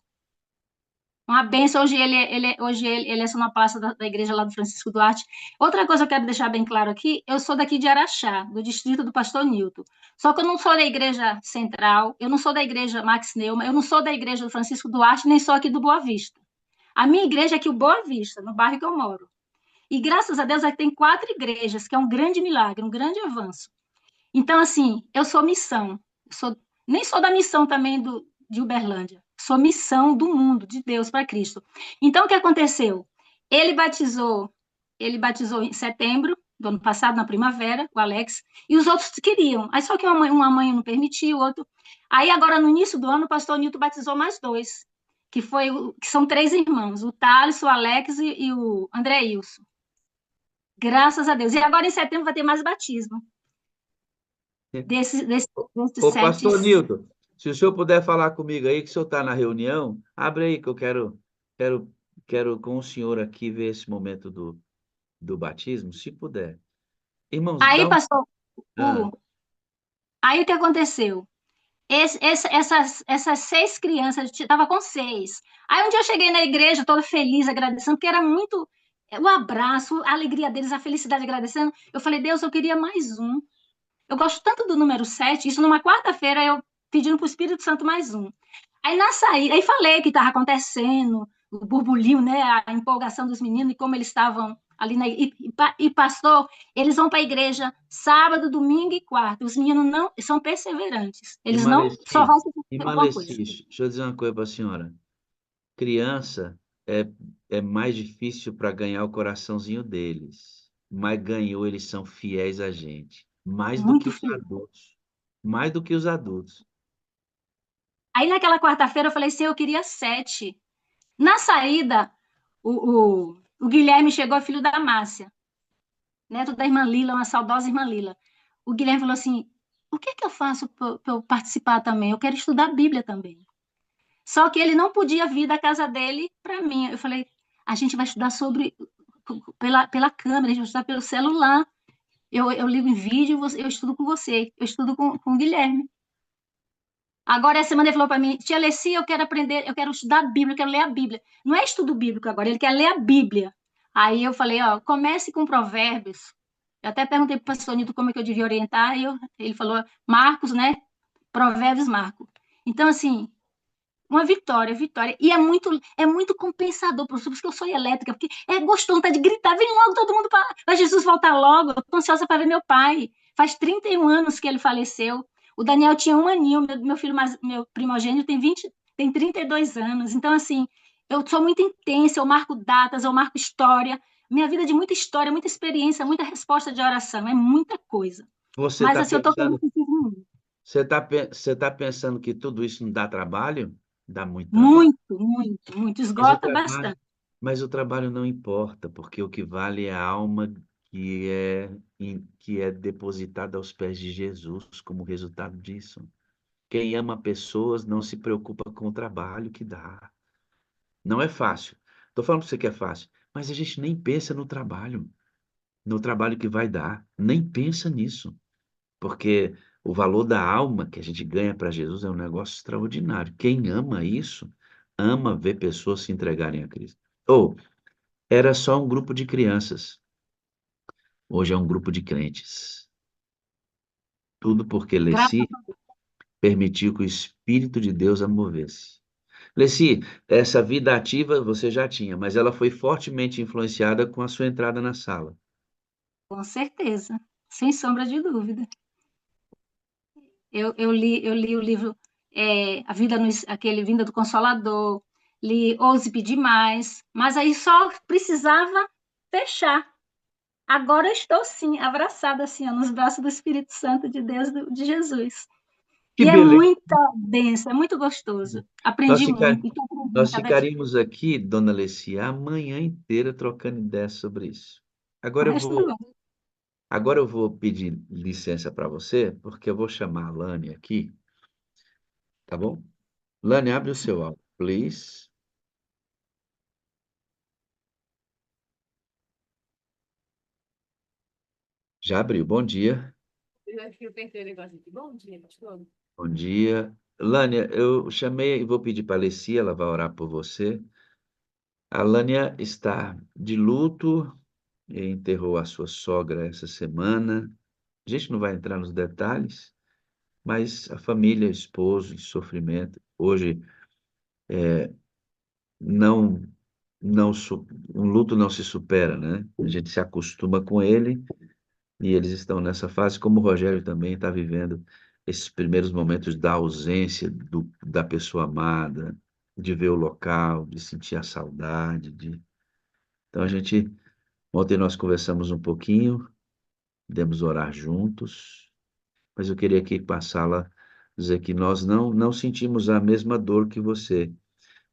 Uma benção, hoje ele é sonoplasta da igreja lá do Francisco Duarte. Outra coisa que eu quero deixar bem claro aqui, eu sou daqui de Araxá, do distrito do Pastor Nilton. Só que eu não sou da igreja central, eu não sou da igreja Max Neuma, eu não sou da igreja do Francisco Duarte, nem sou aqui do Boa Vista. A minha igreja é aqui, o Boa Vista, no bairro que eu moro. E graças a Deus, aqui tem 4 igrejas, que é um grande milagre, um grande avanço. Então, assim, eu sou missão. Nem sou da missão também de Uberlândia. Sou missão do mundo, de Deus para Cristo. Então, o que aconteceu? Ele batizou em setembro do ano passado, na primavera, o Alex, e os outros queriam. Aí só que uma mãe não permitiu, o outro. Aí agora, no início do ano, o pastor Nilton batizou mais 2, que são 3 irmãos, o Thales, o Alex e o André Ilson. Graças a Deus. E agora, em setembro, vai ter mais batismo. Desses
Ô,
7.
pastor Nilton, se o senhor puder falar comigo aí, que o senhor está na reunião, abre aí que eu quero, quero com o senhor aqui ver esse momento do batismo, se puder. Irmãos,
Aí,
dá um...
pastor,
Ah,
aí o que aconteceu? Essas 6 crianças, eu estava com 6. Aí um dia eu cheguei na igreja toda feliz, agradecendo, porque era muito o abraço, a alegria deles, a felicidade agradecendo. Eu falei, Deus, eu queria mais um. Eu gosto tanto do número 7, isso numa quarta-feira, eu pedindo para o Espírito Santo mais um. Aí na saída, aí falei que estava acontecendo, o burburinho, né, a empolgação dos meninos e como eles estavam ali e pastor, eles vão para a igreja sábado, domingo e quarta. Os meninos não são perseverantes.
e
Eles não só
Maleci,
vão fazer alguma coisa.
deixa eu dizer uma coisa para a senhora. Criança é, é mais difícil para ganhar o coraçãozinho deles. Mas ganhou, eles são fiéis a gente. Mais do que
Muito
os
fiel.
adultos. Mais do que os adultos.
Aí naquela quarta-feira eu falei assim, eu queria 7. Na saída, o Guilherme chegou, filho da Márcia, neto da irmã Lila, uma saudosa irmã Lila. O Guilherme falou assim, o que é que eu faço para eu participar também? Eu quero estudar a Bíblia também. Só que ele não podia vir da casa dele para mim. Eu falei, a gente vai estudar pela câmera, a gente vai estudar pelo celular. Eu ligo em vídeo, eu estudo com você, eu estudo com o Guilherme. Agora, essa semana ele falou para mim, tia Alessia, eu quero aprender, eu quero estudar a Bíblia, eu quero ler a Bíblia. Não é estudo bíblico agora, ele quer ler a Bíblia. Aí eu falei, ó, comece com Provérbios. Eu até perguntei para o pastor Nito como é que eu devia orientar, e ele falou, Marcos, né? Provérbios, Marcos. Então, assim, uma vitória, vitória. E é muito compensador, professor, por isso que eu sou elétrica, porque é gostoso, tá de gritar, vem logo todo mundo para Jesus voltar logo. Eu tô ansiosa para ver meu pai. Faz 31 anos que ele faleceu. O Daniel tinha 1 aninho, meu filho, meu primogênito tem 32 anos. Então, assim, eu sou muito intensa, eu marco datas, eu marco história. Minha vida é de muita história, muita experiência, muita resposta de oração, é muita coisa.
Você
Mas
está
assim, eu tô feliz
pensando,
que fiz muito.
você tá pensando que tudo isso não dá trabalho? Dá muito trabalho.
Muito, muito, muito.
Mas o
Esgota
trabalho,
bastante.
mas o trabalho não importa, porque o que vale é a alma que é depositada aos pés de Jesus como resultado disso. Quem ama pessoas não se preocupa com o trabalho que dá. Não é fácil. Estou falando para você que é fácil, mas a gente nem pensa no trabalho que vai dar. Nem pensa nisso, porque o valor da alma que a gente ganha para Jesus é um negócio extraordinário. Quem ama isso, ama ver pessoas se entregarem a Cristo. Ou era só um grupo de crianças, hoje é um grupo de crentes. Tudo porque Leci
Graças
permitiu que o Espírito de Deus a movesse. Leci, essa vida ativa você já tinha, mas ela foi fortemente influenciada com a sua entrada na sala.
Com certeza, sem sombra de dúvida. Eu li o livro A Vida aquele Vinda do Consolador, li Ouse Pedir Mais, mas aí só precisava fechar. Agora eu estou sim, abraçada assim, ó, nos braços do Espírito Santo de Deus, de Jesus.
Que
E é
beleza!
muita bênção, é muito gostoso.
Nós,
Aprendi
ficar,
muito, e estou aprendendo
nós
cada dia.
ficaríamos aqui, dona Leci, a manhã inteira trocando ideias sobre isso.
O
Agora eu
resto do
vou,
ano.
agora eu vou pedir licença para você, porque eu vou chamar a Lani aqui, tá bom? Lani, abre o seu áudio, please. Já abriu. Bom dia.
Eu acho que eu pensei o negócio aqui. Bom dia, pastor.
Bom dia. Lânia, eu chamei e vou pedir para a Alessia, ela vai orar por você. A Lânia está de luto, e enterrou a sua sogra essa semana. A gente não vai entrar nos detalhes, mas a família, esposo, em sofrimento. Hoje, não, um luto não se supera, né? A gente se acostuma com ele e eles estão nessa fase, como o Rogério também está vivendo esses primeiros momentos da ausência da pessoa amada, de ver o local, de sentir a saudade. Então, ontem nós conversamos um pouquinho, demos orar juntos, mas eu queria aqui passá-la, dizer que nós não sentimos a mesma dor que você,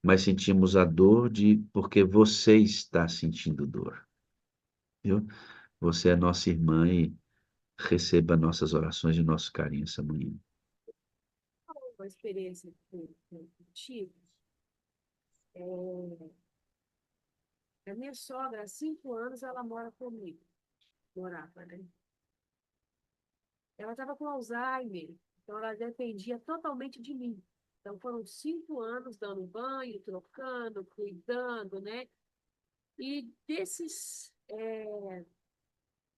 mas sentimos a dor porque você está sentindo dor, viu? Você é nossa irmã e receba nossas orações e nosso carinho essa manhã.
Uma experiência que eu tive. A minha sogra, há 5 anos, ela mora comigo. Morava, né? Ela estava com Alzheimer, então ela dependia totalmente de mim. Então foram 5 anos dando banho, trocando, cuidando, né? E desses,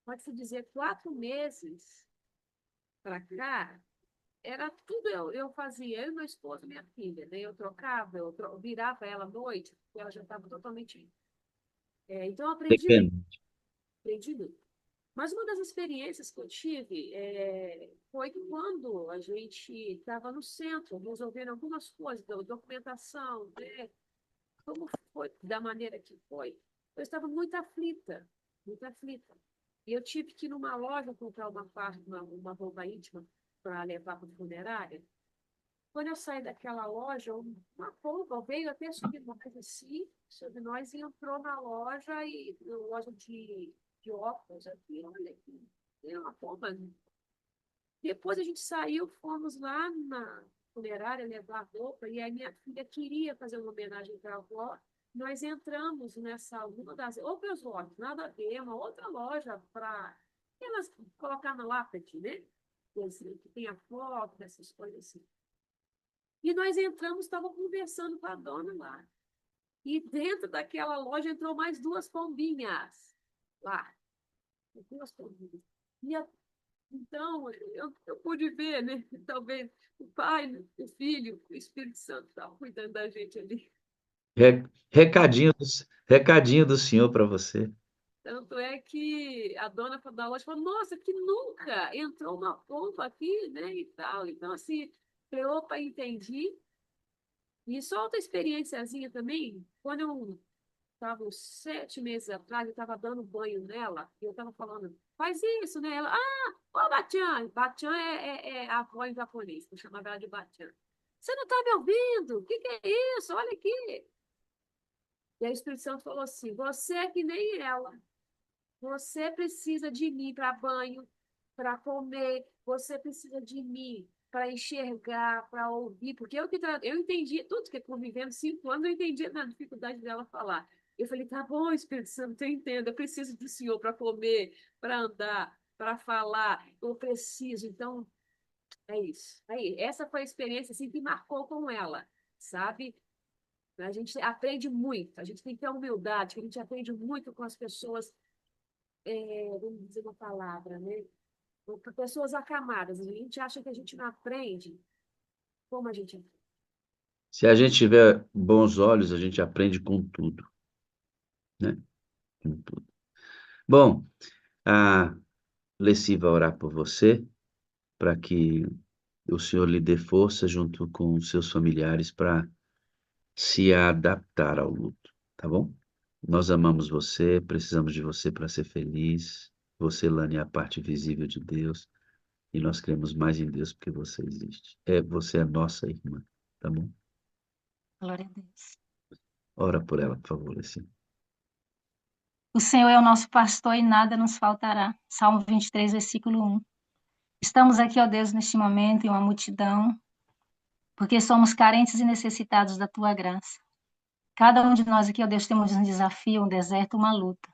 pode-se dizer, 4 meses para cá, era tudo eu fazia, eu, meu esposo e minha filha, né? Eu trocava, virava ela à noite, porque ela já estava totalmente. Então, eu aprendi muito,
Depende.
aprendi muito. Mas uma das experiências que eu tive foi que quando a gente estava no centro, resolvendo algumas coisas, documentação, né? Como foi da maneira que foi, eu estava muito aflita, muito aflita. E eu tive que ir numa loja comprar uma roupa íntima para levar para a funerária. Quando eu saí daquela loja, uma pomba veio até sobre nós, assim, sobre nós, e entrou na loja, na loja de óculos aqui, olha aqui, tem uma pomba. Depois a gente saiu, fomos lá na funerária levar roupa, e a minha filha queria fazer uma homenagem para a avó. Nós entramos nessa, uma das outras lojas, nada a ver, uma outra loja para elas colocar na lápide, né? Assim, que tem a foto, essas coisas assim. E nós entramos, estávamos conversando com a dona lá. E dentro daquela loja entrou mais duas pombinhas lá. Duas pombinhas. Então, eu pude ver, né? Talvez o pai, o filho, o Espírito Santo estavam cuidando da gente ali.
Recadinho do senhor para você.
Tanto é que a dona da loja falou, nossa, que nunca entrou uma pomba aqui, né? E tal. Então, assim, eu, opa, entendi. E só outra experiênciazinha também, quando eu estava uns 7 meses atrás, eu estava dando banho nela, e eu estava falando, faz isso, né? Ela, ô Batian, Batian é a avó em japonês, eu chamava ela de Batian. Você não está me ouvindo? O que é isso? Olha aqui. E aí o Espírito Santo falou assim, você é que nem ela. Você precisa de mim para banho, para comer, você precisa de mim para enxergar, para ouvir, porque eu entendi tudo que convivendo 5 anos, eu entendi na dificuldade dela falar. Eu falei, tá bom, Espírito Santo, eu entendo, eu preciso do Senhor para comer, para andar, para falar, eu preciso. Então, é isso. Aí, essa foi a experiência assim, que marcou com ela, sabe? A gente aprende muito, a gente tem que ter humildade, a gente aprende muito com as pessoas, vamos dizer uma palavra, né? Com pessoas acamadas. A gente acha que a gente não aprende como a gente aprende.
Se a gente tiver bons olhos, a gente aprende com tudo, né? Com tudo. Bom, a Leci vai orar por você, para que o Senhor lhe dê força junto com os seus familiares para se adaptar ao luto, tá bom? Nós amamos você, precisamos de você para ser feliz. Você, Lani, é a parte visível de Deus e nós cremos mais em Deus porque você existe. Você é nossa irmã, tá bom?
Glória a Deus.
Ora por ela, por favor, assim.
O Senhor é o nosso pastor e nada nos faltará. Salmo 23, versículo 1. Estamos aqui, ó Deus, neste momento, em uma multidão, porque somos carentes e necessitados da tua graça. Cada um de nós aqui, ó Deus, temos um desafio, um deserto, uma luta.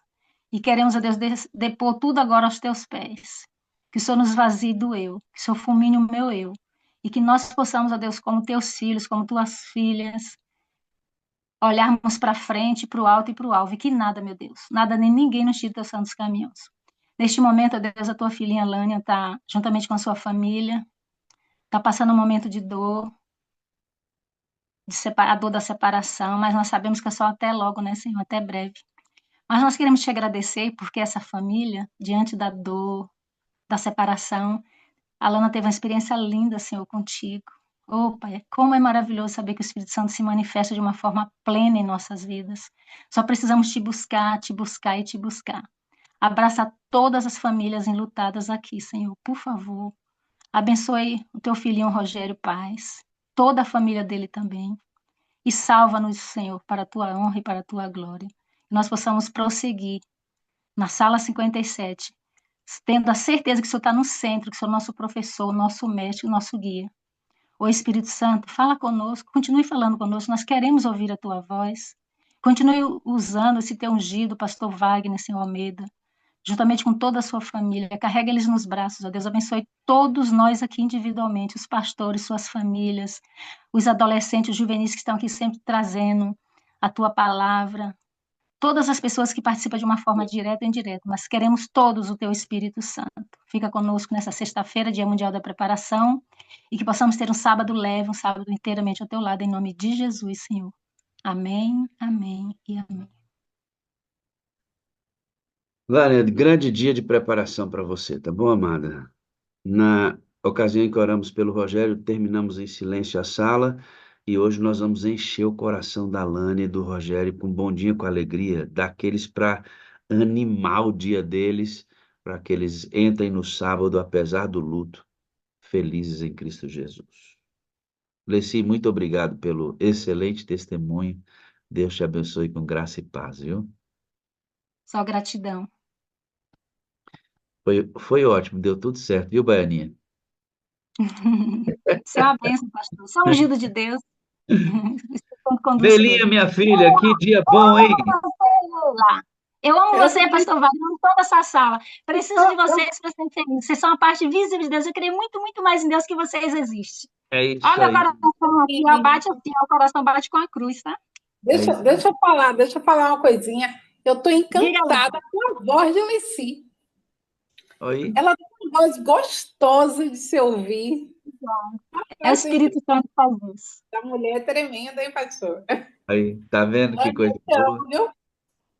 E queremos, ó Deus, depor tudo agora aos teus pés. Que o Senhor nos vazie do eu, que o Senhor fulmine o meu eu. E que nós possamos, ó Deus, como teus filhos, como tuas filhas, olharmos para frente, para o alto e para o alvo. E que nada, meu Deus, nada nem ninguém nos tire dos teus santos caminhos. Neste momento, ó Deus, a tua filhinha Lânia está, juntamente com a sua família, está passando um momento de dor, a dor da separação, mas nós sabemos que é só até logo, né, Senhor, até breve. Mas nós queremos te agradecer porque essa família, diante da dor, da separação, a Lana teve uma experiência linda, Senhor, contigo. Oh, Pai, como é maravilhoso saber que o Espírito Santo se manifesta de uma forma plena em nossas vidas. Só precisamos te buscar e te buscar. Abraça todas as famílias enlutadas aqui, Senhor, por favor. Abençoe o teu filhinho Rogério Paz, toda a família dele também. E salva-nos, Senhor, para a tua honra e para a tua glória. Que nós possamos prosseguir na sala 57, tendo a certeza que o Senhor está no centro, que o Senhor é nosso professor, nosso mestre, nosso guia. Ô Espírito Santo, fala conosco, continue falando conosco, nós queremos ouvir a tua voz. Continue usando esse teu ungido, pastor Wagner, Senhor Almeida, juntamente com toda a sua família. Carrega eles nos braços, ó Deus. Abençoe todos nós aqui individualmente, os pastores, suas famílias, os adolescentes, os juvenis que estão aqui sempre trazendo a tua palavra. Todas as pessoas que participam de uma forma direta ou indireta, mas queremos todos o teu Espírito Santo. Fica conosco nessa sexta-feira, Dia Mundial da Preparação, e que possamos ter um sábado leve, um sábado inteiramente ao teu lado, em nome de Jesus, Senhor. Amém, amém e amém.
Lani, grande dia de preparação para você, tá bom, amada? Na ocasião em que oramos pelo Rogério, terminamos em silêncio a sala E hoje nós vamos encher o coração da Lana e do Rogério com um bom dia com alegria, daqueles para animar o dia deles, para que eles entrem no sábado, apesar do luto, felizes em Cristo Jesus. Leci, muito obrigado pelo excelente testemunho. Deus te abençoe com graça e paz, viu?
Só gratidão.
Foi ótimo, deu tudo certo, viu, Baianinha?
Você é uma bênção, pastor. Você é um ungido de Deus. Você conduz
Belinha,
tudo.
minha filha, que dia bom, hein?
Eu amo você, pastor Wagner, amo toda essa sala. Preciso de vocês para ser feliz. Vocês são a parte visível de Deus. Eu creio muito, muito mais em Deus que vocês existem.
É isso
Olha meu
aí.
coração aqui, ó, bate assim, ó, o coração bate com a cruz, tá?
Deixa eu falar uma coisinha. Eu estou encantada com a voz de Leci.
Oi?
Ela tem uma voz gostosa de se ouvir.
É o Espírito Santo que faz isso.
A mulher é tremenda, hein, pastor?
Aí, tá vendo que coisa boa?
Viu?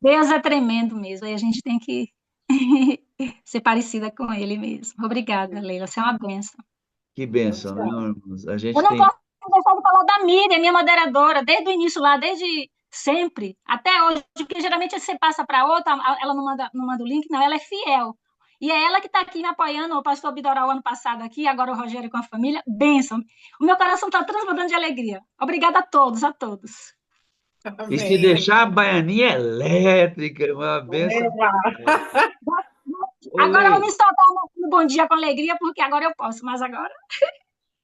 Deus é tremendo mesmo, aí a gente tem que ser parecida com ele mesmo. Obrigada, Leila, você é uma bênção.
Que bênção, né, irmãos? A gente
Eu não
tem...
posso deixar de falar da Miriam, minha moderadora, desde o início lá, desde sempre, até hoje, porque geralmente você passa para outra, ela não manda o link, não, ela é fiel. E é ela que está aqui me apoiando, o pastor Bidoral ano passado aqui, agora o Rogério com a família, bênção. O meu coração está transbordando de alegria. Obrigada a todos, a todos.
E se deixar a Baianinha elétrica, uma bênção.
Agora eu vou me soltar no Bom Dia com Alegria, porque agora eu posso, mas agora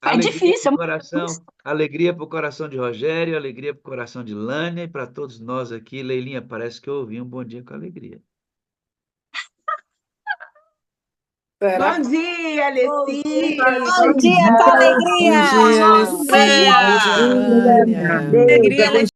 é difícil.
Alegria para o coração de Rogério, alegria para o coração de Lânia e para todos nós aqui. Leilinha, parece que eu ouvi um Bom Dia com Alegria.
Bom dia, Leci!
Bom dia com alegria!
Bom dia! Alegria!